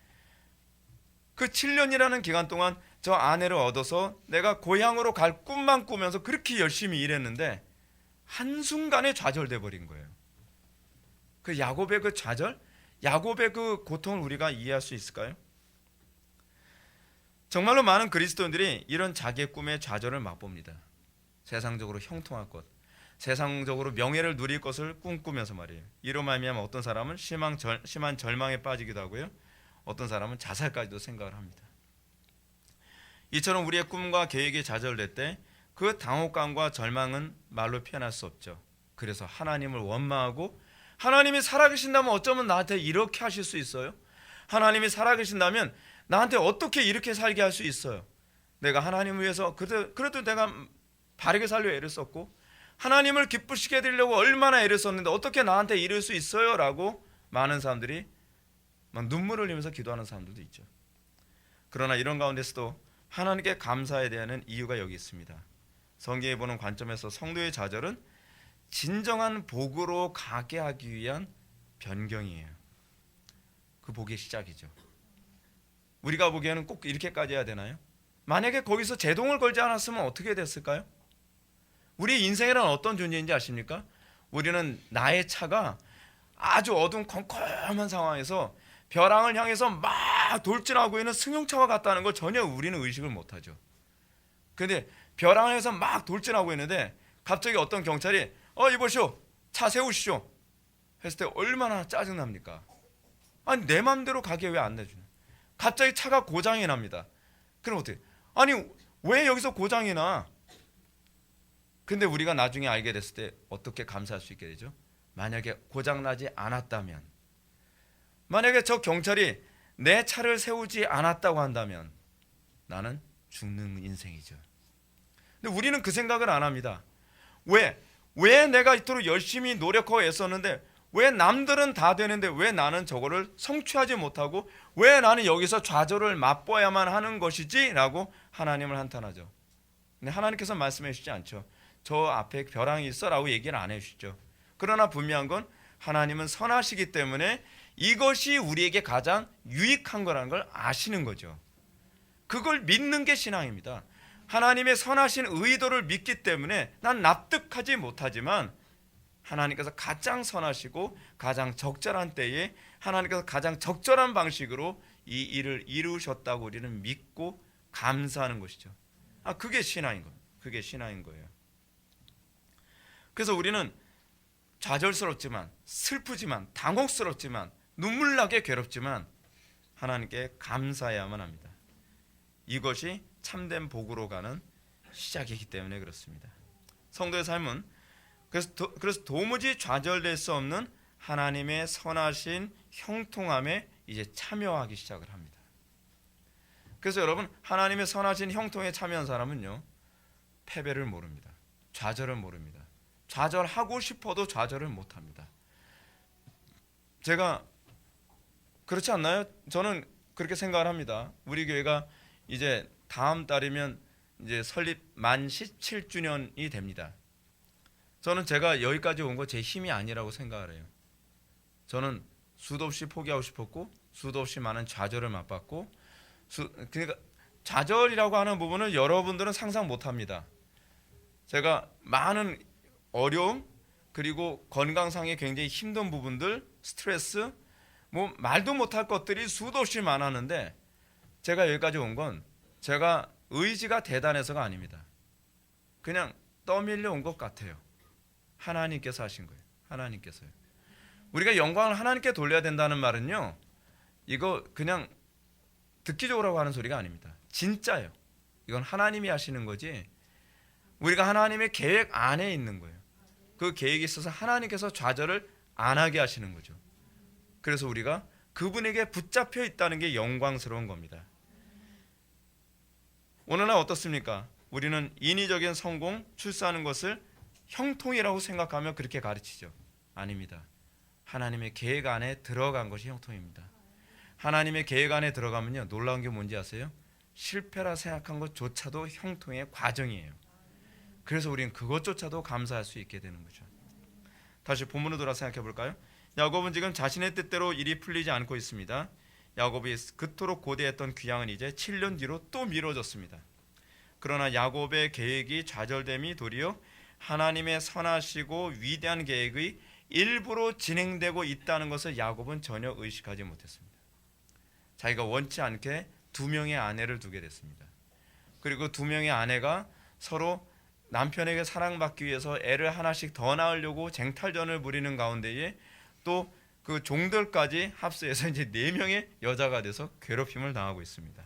그 7년이라는 기간 동안 저 아내를 얻어서 내가 고향으로 갈 꿈만 꾸면서 그렇게 열심히 일했는데 한순간에 좌절돼 버린 거예요. 그 야곱의 그 좌절, 야곱의 그 고통을 우리가 이해할 수 있을까요? 정말로 많은 그리스도인들이 이런 자기의 꿈의 좌절을 맛봅니다. 세상적으로 형통할 것, 세상적으로 명예를 누릴 것을 꿈꾸면서 말이에요. 이로 말미암아 어떤 사람은 심한 절망에 빠지기도 하고요. 어떤 사람은 자살까지도 생각을 합니다. 이처럼 우리의 꿈과 계획이 좌절될 때 그 당혹감과 절망은 말로 표현할 수 없죠. 그래서 하나님을 원망하고, 하나님이 살아계신다면 어쩌면 나한테 이렇게 하실 수 있어요? 하나님이 살아계신다면 나한테 어떻게 이렇게 살게 할 수 있어요? 내가 하나님을 위해서 그래도 내가 바르게 살려 애를 썼고, 하나님을 기쁘시게 해드리려고 얼마나 애를 썼는데 어떻게 나한테 이럴 수 있어요? 라고 많은 사람들이 막 눈물을 흘리면서 기도하는 사람들도 있죠. 그러나 이런 가운데서도 하나님께 감사해야 되는 이유가 여기 있습니다. 성경에 보는 관점에서 성도의 좌절은 진정한 복으로 가게 하기 위한 변경이에요. 그 복의 시작이죠. 우리가 보기에는 꼭 이렇게까지 해야 되나요? 만약에 거기서 제동을 걸지 않았으면 어떻게 됐을까요? 우리 인생이란 어떤 존재인지 아십니까? 우리는 나의 차가 아주 어두운 컴컴한 상황에서 벼랑을 향해서 막 돌진하고 있는 승용차와 같다는 걸 전혀 우리는 의식을 못하죠. 그런데 벼랑을 향해서 막 돌진하고 있는데 갑자기 어떤 경찰이 이보시오, 차 세우시오 했을 때 얼마나 짜증납니까? 아니 내 맘대로 가게 왜 안 내주냐? 갑자기 차가 고장이 납니다. 그럼 어떻게? 아니 왜 여기서 고장이 나? 근데 우리가 나중에 알게 됐을 때 어떻게 감사할 수 있게 되죠? 만약에 고장나지 않았다면, 만약에 저 경찰이 내 차를 세우지 않았다고 한다면 나는 죽는 인생이죠. 근데 우리는 그 생각을 안 합니다. 왜 내가 이토록 열심히 노력하고 애썼는데 왜 남들은 다 되는데 왜 나는 저거를 성취하지 못하고 왜 나는 여기서 좌절을 맛보아야만 하는 것이지? 라고 하나님을 한탄하죠. 근데 하나님께서 말씀해 주시지 않죠. 저 앞에 벼랑이 있어 라고 얘기를 안 해주시죠. 그러나 분명한 건 하나님은 선하시기 때문에 이것이 우리에게 가장 유익한 거라는 걸 아시는 거죠. 그걸 믿는 게 신앙입니다. 하나님의 선하신 의도를 믿기 때문에 난 납득하지 못하지만 하나님께서 가장 선하시고 가장 적절한 때에 하나님께서 가장 적절한 방식으로 이 일을 이루셨다고 우리는 믿고 감사하는 것이죠. 그게 신앙인 거예요. 그게 신앙인 거예요. 그래서 우리는 좌절스럽지만 슬프지만 당혹스럽지만 눈물나게 괴롭지만 하나님께 감사해야만 합니다. 이것이 참된 복으로 가는 시작이기 때문에 그렇습니다. 성도의 삶은 그래서 도무지 좌절될 수 없는 하나님의 선하신 형통함에 이제 참여하기 시작을 합니다. 그래서 여러분, 하나님의 선하신 형통에 참여한 사람은요, 패배를 모릅니다. 좌절을 모릅니다. 좌절하고 싶어도 좌절을 못합니다. 제가 그렇지 않나요? 저는 그렇게 생각을 합니다. 우리 교회가 이제 다음 달이면 이제 설립 만 17주년이 됩니다. 저는 제가 여기까지 온 거 제 힘이 아니라고 생각을 해요. 저는 수도 없이 포기하고 싶었고 수도 없이 많은 좌절을 맛봤고 그러니까 좌절이라고 하는 부분을 여러분들은 상상 못합니다. 제가 많은 어려움 그리고 건강상의 굉장히 힘든 부분들, 스트레스, 뭐 말도 못할 것들이 수도 없이 많았는데 제가 여기까지 온 건 제가 의지가 대단해서가 아닙니다. 그냥 떠밀려 온 것 같아요. 하나님께서 하신 거예요. 하나님께서요. 우리가 영광을 하나님께 돌려야 된다는 말은요, 이거 그냥 듣기적으로 하는 소리가 아닙니다. 진짜예요. 이건 하나님이 하시는 거지 우리가 하나님의 계획 안에 있는 거예요. 그 계획이 있어서 하나님께서 좌절을 안 하게 하시는 거죠. 그래서 우리가 그분에게 붙잡혀 있다는 게 영광스러운 겁니다. 오늘날 어떻습니까? 우리는 인위적인 성공, 출세하는 것을 형통이라고 생각하며 그렇게 가르치죠. 아닙니다. 하나님의 계획 안에 들어간 것이 형통입니다. 하나님의 계획 안에 들어가면요, 놀라운 게 뭔지 아세요? 실패라 생각한 것조차도 형통의 과정이에요. 그래서 우리는 그것조차도 감사할 수 있게 되는 거죠. 다시 본문으로 돌아 생각해 볼까요? 야곱은 지금 자신의 뜻대로 일이 풀리지 않고 있습니다. 야곱이 그토록 고대했던 귀향은 이제 7년 뒤로 또 미뤄졌습니다. 그러나 야곱의 계획이 좌절됨이 도리어 하나님의 선하시고 위대한 계획의 일부로 진행되고 있다는 것을 야곱은 전혀 의식하지 못했습니다. 자기가 원치 않게 두 명의 아내를 두게 됐습니다. 그리고 두 명의 아내가 서로 남편에게 사랑받기 위해서 애를 하나씩 더 낳으려고 쟁탈전을 벌이는 가운데에 또 그 종들까지 합세해서 이제 4명의 여자가 돼서 괴롭힘을 당하고 있습니다.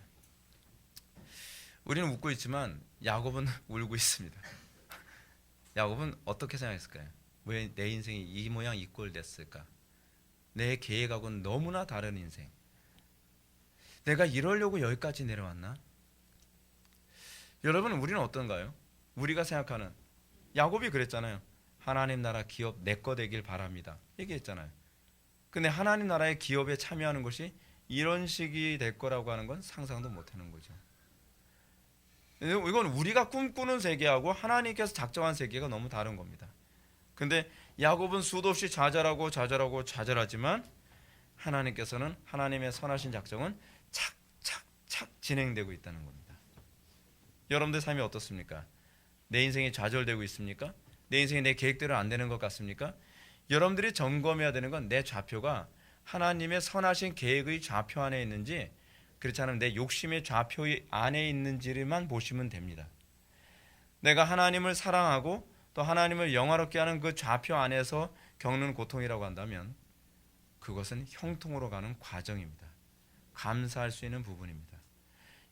우리는 웃고 있지만 야곱은 울고 있습니다. 야곱은 어떻게 생각했을까요? 왜 내 인생이 이 모양 이 꼴 됐을까? 내 계획하고는 너무나 다른 인생. 내가 이러려고 여기까지 내려왔나? 여러분, 우리는 어떤가요? 우리가 생각하는, 야곱이 그랬잖아요. 하나님 나라 기업 내 거 되길 바랍니다. 얘기했잖아요. 근데 하나님 나라의 기업에 참여하는 것이 이런 식이 될 거라고 하는 건 상상도 못하는 거죠. 이건 우리가 꿈꾸는 세계하고 하나님께서 작정한 세계가 너무 다른 겁니다. 근데 야곱은 수도 없이 좌절하지만 하나님께서는 하나님의 선하신 작정은 착착착 진행되고 있다는 겁니다. 여러분들 삶이 어떻습니까? 내 인생이 좌절되고 있습니까? 내 인생이 내 계획대로 안 되는 것 같습니까? 여러분들이 점검해야 되는 건 내 좌표가 하나님의 선하신 계획의 좌표 안에 있는지, 그렇지 않으면 내 욕심의 좌표 안에 있는지만 보시면 됩니다. 내가 하나님을 사랑하고 또 하나님을 영화롭게 하는 그 좌표 안에서 겪는 고통이라고 한다면 그것은 형통으로 가는 과정입니다. 감사할 수 있는 부분입니다.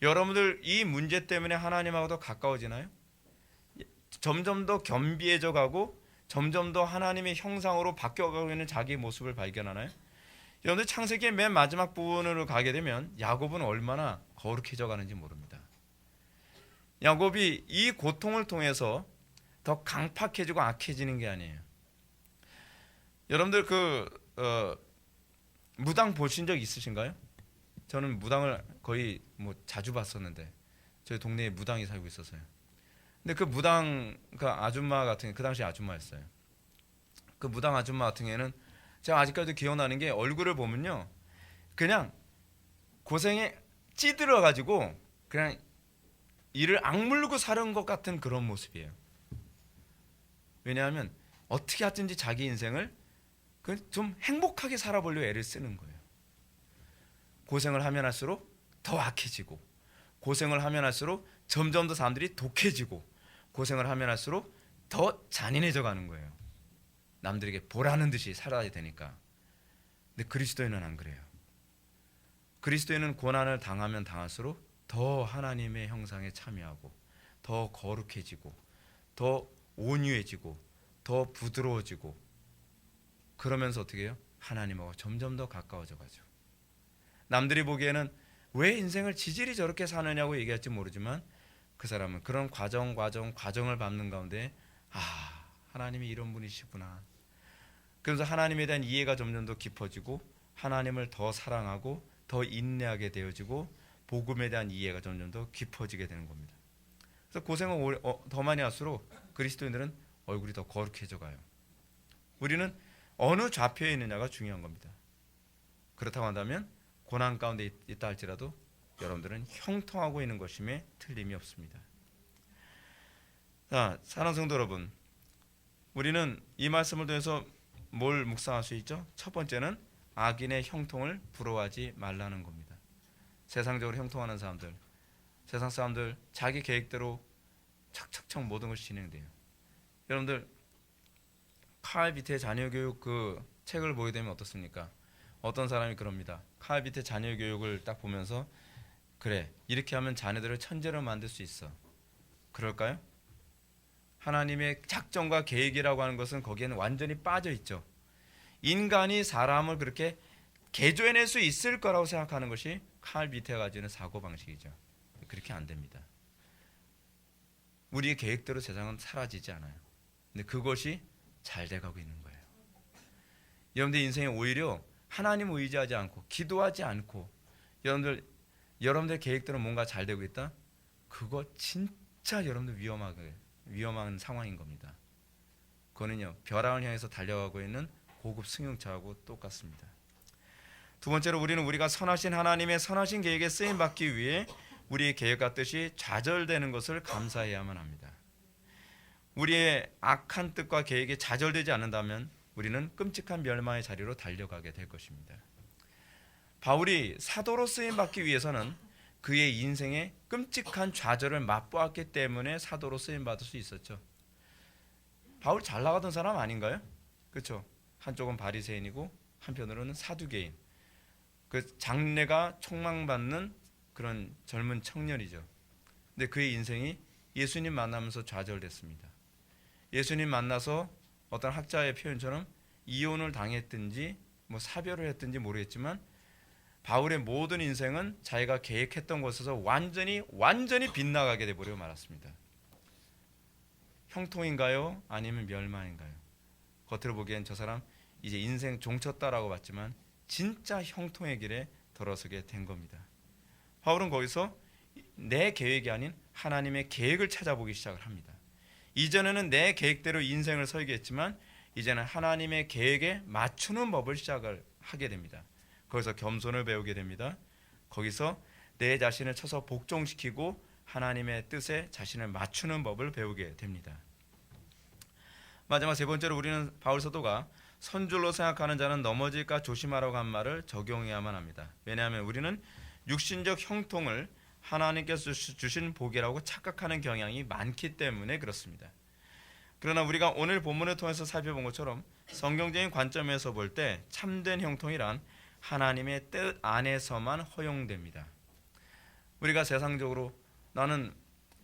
여러분들 이 문제 때문에 하나님하고도 가까워지나요? 점점 더 겸비해져 가고 점점 더 하나님의 형상으로 바뀌어가고 있는 자기의 모습을 발견하나요? 여러분들 창세기의 맨 마지막 부분으로 가게 되면 야곱은 얼마나 거룩해져 가는지 모릅니다. 야곱이 이 고통을 통해서 더 강팍해지고 악해지는 게 아니에요. 여러분들 무당 보신 적 있으신가요? 저는 무당을 거의 자주 봤었는데 저희 동네에 무당이 살고 있어서요. 근데 그 무당 그 아줌마 같은 그 당시 아줌마였어요. 그 무당 아줌마 같은 경우에는 제가 아직까지도 기억나는 게 얼굴을 보면요, 그냥 고생에 찌들어 가지고 그냥 이를 악물고 사는 것 같은 그런 모습이에요. 왜냐하면 어떻게 하든지 자기 인생을 좀 행복하게 살아보려고 애를 쓰는 거예요. 고생을 하면 할수록 더 악해지고, 고생을 하면 할수록 점점 더 사람들이 독해지고, 고생을 하면 할수록 더 잔인해져 가는 거예요. 남들에게 보라는 듯이 살아야 되니까. 근데 그리스도인은 안 그래요. 그리스도인은 고난을 당하면 당할수록 더 하나님의 형상에 참여하고 더 거룩해지고 더 온유해지고 더 부드러워지고, 그러면서 어떻게 해요? 하나님하고 점점 더 가까워져 가죠. 남들이 보기에는 왜 인생을 지질이 저렇게 사느냐고 얘기할지 모르지만 그 사람은 그런 과정을 밟는 가운데 하나님이 이런 분이시구나. 그래서 하나님에 대한 이해가 점점 더 깊어지고 하나님을 더 사랑하고 더 인내하게 되어지고 복음에 대한 이해가 점점 더 깊어지게 되는 겁니다. 그래서 고생을 더 많이 할수록 그리스도인들은 얼굴이 더 거룩해져 가요. 우리는 어느 좌표에 있느냐가 중요한 겁니다. 그렇다고 한다면 고난 가운데 있다 할지라도 여러분들은 형통하고 있는 것임에 틀림이 없습니다. 자, 사랑하는 성도 여러분, 우리는 이 말씀을 통해서 뭘 묵상할 수 있죠? 첫 번째는 악인의 형통을 부러워하지 말라는 겁니다. 세상적으로 형통하는 사람들, 세상 사람들 자기 계획대로 척척척 모든 것이 진행돼요. 여러분들 칼 비트의 자녀교육 그 책을 보게 되면 어떻습니까? 어떤 사람이 그럽니다. 칼 비트의 자녀교육을 딱 보면서 그래, 이렇게 하면 자녀들을 천재로 만들 수 있어. 그럴까요? 하나님의 작정과 계획이라고 하는 것은 거기에는 완전히 빠져 있죠. 인간이 사람을 그렇게 개조해낼 수 있을 거라고 생각하는 것이 칼 비트가 가지는 사고방식이죠. 그렇게 안 됩니다. 우리의 계획대로 세상은 사라지지 않아요. 근데 그것이 잘 돼가고 있는 거예요. 여러분들 인생에 오히려 하나님 의지하지 않고 기도하지 않고 여러분들 계획대로 뭔가 잘 되고 있다? 그거 진짜 여러분들 위험한 상황인 겁니다. 그거는요, 벼랑을 향해서 달려가고 있는 고급 승용차하고 똑같습니다. 두 번째로 우리가 선하신 하나님의 선하신 계획에 쓰임 받기 위해 우리의 계획과 뜻이 좌절되는 것을 감사해야만 합니다. 우리의 악한 뜻과 계획이 좌절되지 않는다면 우리는 끔찍한 멸망의 자리로 달려가게 될 것입니다. 바울이 사도로 쓰임 받기 위해서는 그의 인생의 끔찍한 좌절을 맛보았기 때문에 사도로 쓰임 받을 수 있었죠. 바울 잘 나가던 사람 아닌가요? 그렇죠. 한쪽은 바리새인이고 한편으로는 사두개인. 그 장래가 촉망받는 그런 젊은 청년이죠. 근데 그의 인생이 예수님 만나면서 좌절됐습니다. 예수님 만나서 어떤 학자의 표현처럼 이혼을 당했든지 뭐 사별을 했든지 모르겠지만 바울의 모든 인생은 자기가 계획했던 곳에서 완전히 빗나가게 돼버리고 말았습니다. 형통인가요? 아니면 멸망인가요? 겉으로 보기엔 저 사람 이제 인생 종쳤다라고 봤지만 진짜 형통의 길에 들어서게 된 겁니다. 바울은 거기서 내 계획이 아닌 하나님의 계획을 찾아보기 시작을 합니다. 이전에는 내 계획대로 인생을 설계했지만 이제는 하나님의 계획에 맞추는 법을 시작을 하게 됩니다. 거기서 겸손을 배우게 됩니다. 거기서 내 자신을 쳐서 복종시키고 하나님의 뜻에 자신을 맞추는 법을 배우게 됩니다. 마지막 세 번째로 우리는 바울 사도가 선줄로 생각하는 자는 넘어질까 조심하라고 한 말을 적용해야만 합니다. 왜냐하면 우리는 육신적 형통을 하나님께서 주신 복이라고 착각하는 경향이 많기 때문에 그렇습니다. 그러나 우리가 오늘 본문을 통해서 살펴본 것처럼 성경적인 관점에서 볼 때 참된 형통이란 하나님의 뜻 안에서만 허용됩니다. 우리가 세상적으로 나는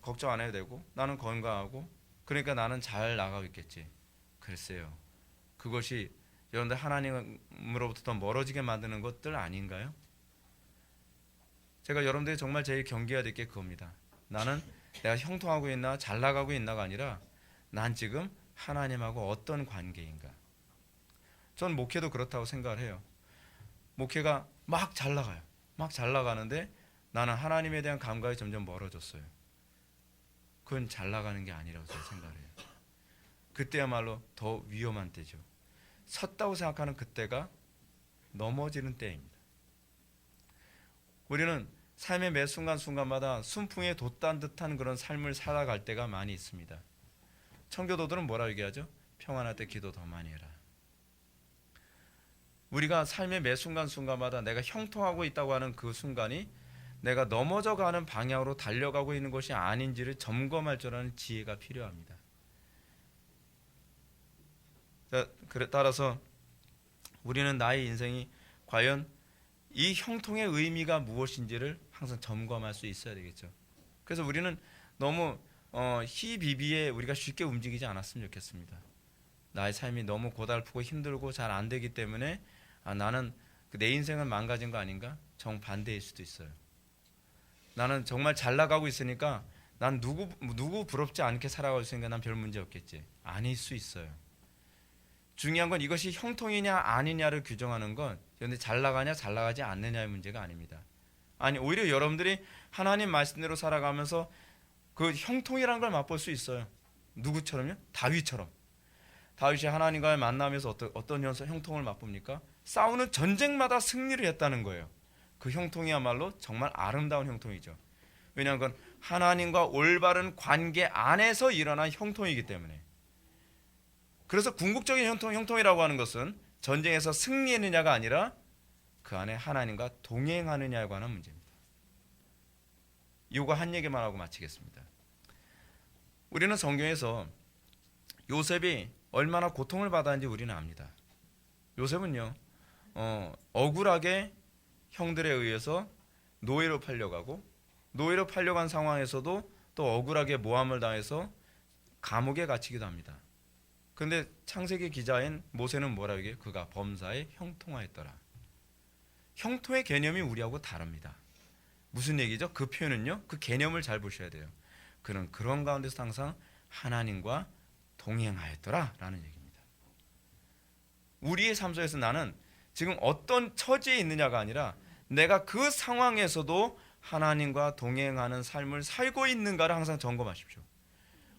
걱정 안 해도 되고 나는 건강하고 그러니까 나는 잘 나가고 있겠지. 글쎄요. 그것이 여러분들 하나님으로부터 더 멀어지게 만드는 것들 아닌가요? 제가 여러분들이 정말 제일 경계해야 될 게 그겁니다. 나는 내가 형통하고 있나 잘 나가고 있나가 아니라 난 지금 하나님하고 어떤 관계인가. 전 목회도 그렇다고 생각을 해요. 목회가 막 잘 나가요. 막 잘 나가는데 나는 하나님에 대한 감각이 점점 멀어졌어요. 그건 잘 나가는 게 아니라고 저는 생각을 해요. 그때야말로 더 위험한 때죠. 섰다고 생각하는 그때가 넘어지는 때입니다. 우리는 삶의 매 순간순간마다 순풍에 돛단 듯한 그런 삶을 살아갈 때가 많이 있습니다. 청교도들은 뭐라 얘기하죠? 평안할 때 기도 더 많이 해라. 우리가 삶의 매 순간순간마다 내가 형통하고 있다고 하는 그 순간이 내가 넘어져가는 방향으로 달려가고 있는 것이 아닌지를 점검할 줄 아는 지혜가 필요합니다. 따라서 우리는 나의 인생이 과연 이 형통의 의미가 무엇인지를 항상 점검할 수 있어야 되겠죠. 그래서 우리는 너무 희비비에 우리가 쉽게 움직이지 않았으면 좋겠습니다. 나의 삶이 너무 고달프고 힘들고 잘 안 되기 때문에 나는 내 인생은 망가진 거 아닌가? 정반대일 수도 있어요. 나는 정말 잘 나가고 있으니까 난 누구 부럽지 않게 살아가고 있으니까 난 별 문제 없겠지. 아닐 수 있어요. 중요한 건 이것이 형통이냐 아니냐를 규정하는 건 그런데 잘 나가냐 잘 나가지 않느냐의 문제가 아닙니다. 아니 오히려 여러분들이 하나님 말씀대로 살아가면서 그 형통이라는 걸 맛볼 수 있어요. 누구처럼요? 다윗처럼. 다윗이 하나님과의 만남에서 어떤 형통을 맛봅니까? 싸우는 전쟁마다 승리를 했다는 거예요. 그 형통이야말로 정말 아름다운 형통이죠. 왜냐하면 그건 하나님과 올바른 관계 안에서 일어난 형통이기 때문에. 그래서 궁극적인 형통이라고 하는 것은 전쟁에서 승리했느냐가 아니라 그 안에 하나님과 동행하느냐에 관한 문제입니다. 이거 한 얘기만 하고 마치겠습니다. 우리는 성경에서 요셉이 얼마나 고통을 받았는지 우리는 압니다. 요셉은요 억울하게 형들에 의해서 노예로 팔려가고 노예로 팔려간 상황에서도 또 억울하게 모함을 당해서 감옥에 갇히기도 합니다. 그런데 창세기 기자인 모세는 뭐라고 얘기해요? 그가 범사에 형통하였더라. 형통의 개념이 우리하고 다릅니다. 무슨 얘기죠? 그 표현은요 그 개념을 잘 보셔야 돼요. 그는 그런 가운데서 항상 하나님과 동행하였더라 라는 얘기입니다. 우리의 삶 속에서 나는 지금 어떤 처지에 있느냐가 아니라 내가 그 상황에서도 하나님과 동행하는 삶을 살고 있는가를 항상 점검하십시오.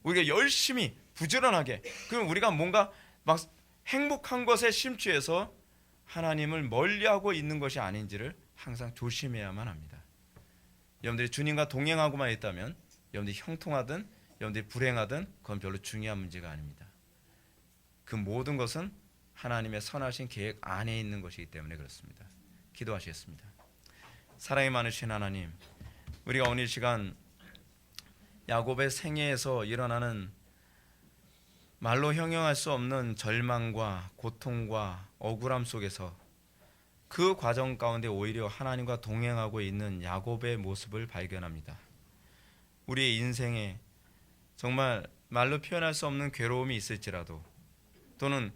우리가 열심히 부지런하게 그럼 우리가 뭔가 막 행복한 것에 심취해서 하나님을 멀리하고 있는 것이 아닌지를 항상 조심해야만 합니다. 여러분들이 주님과 동행하고만 있다면 여러분들이 형통하든 여러분들이 불행하든 그건 별로 중요한 문제가 아닙니다. 그 모든 것은 하나님의 선하신 계획 안에 있는 것이기 때문에 그렇습니다. 기도하시겠습니다. 사랑이 많으신 하나님, 우리가 오늘 이 시간 야곱의 생애에서 일어나는 말로 형용할 수 없는 절망과 고통과 억울함 속에서 그 과정 가운데 오히려 하나님과 동행하고 있는 야곱의 모습을 발견합니다. 우리의 인생에 정말 말로 표현할 수 없는 괴로움이 있을지라도, 또는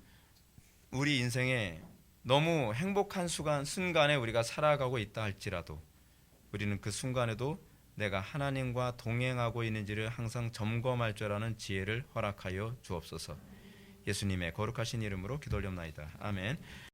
우리 인생에 너무 행복한 순간에 우리가 살아가고 있다 할지라도, 우리는 그 순간에도 내가 하나님과 동행하고 있는지를 항상 점검할 줄 아는 지혜를 허락하여 주옵소서. 예수님의 거룩하신 이름으로 기도올리옵나이다. 아멘.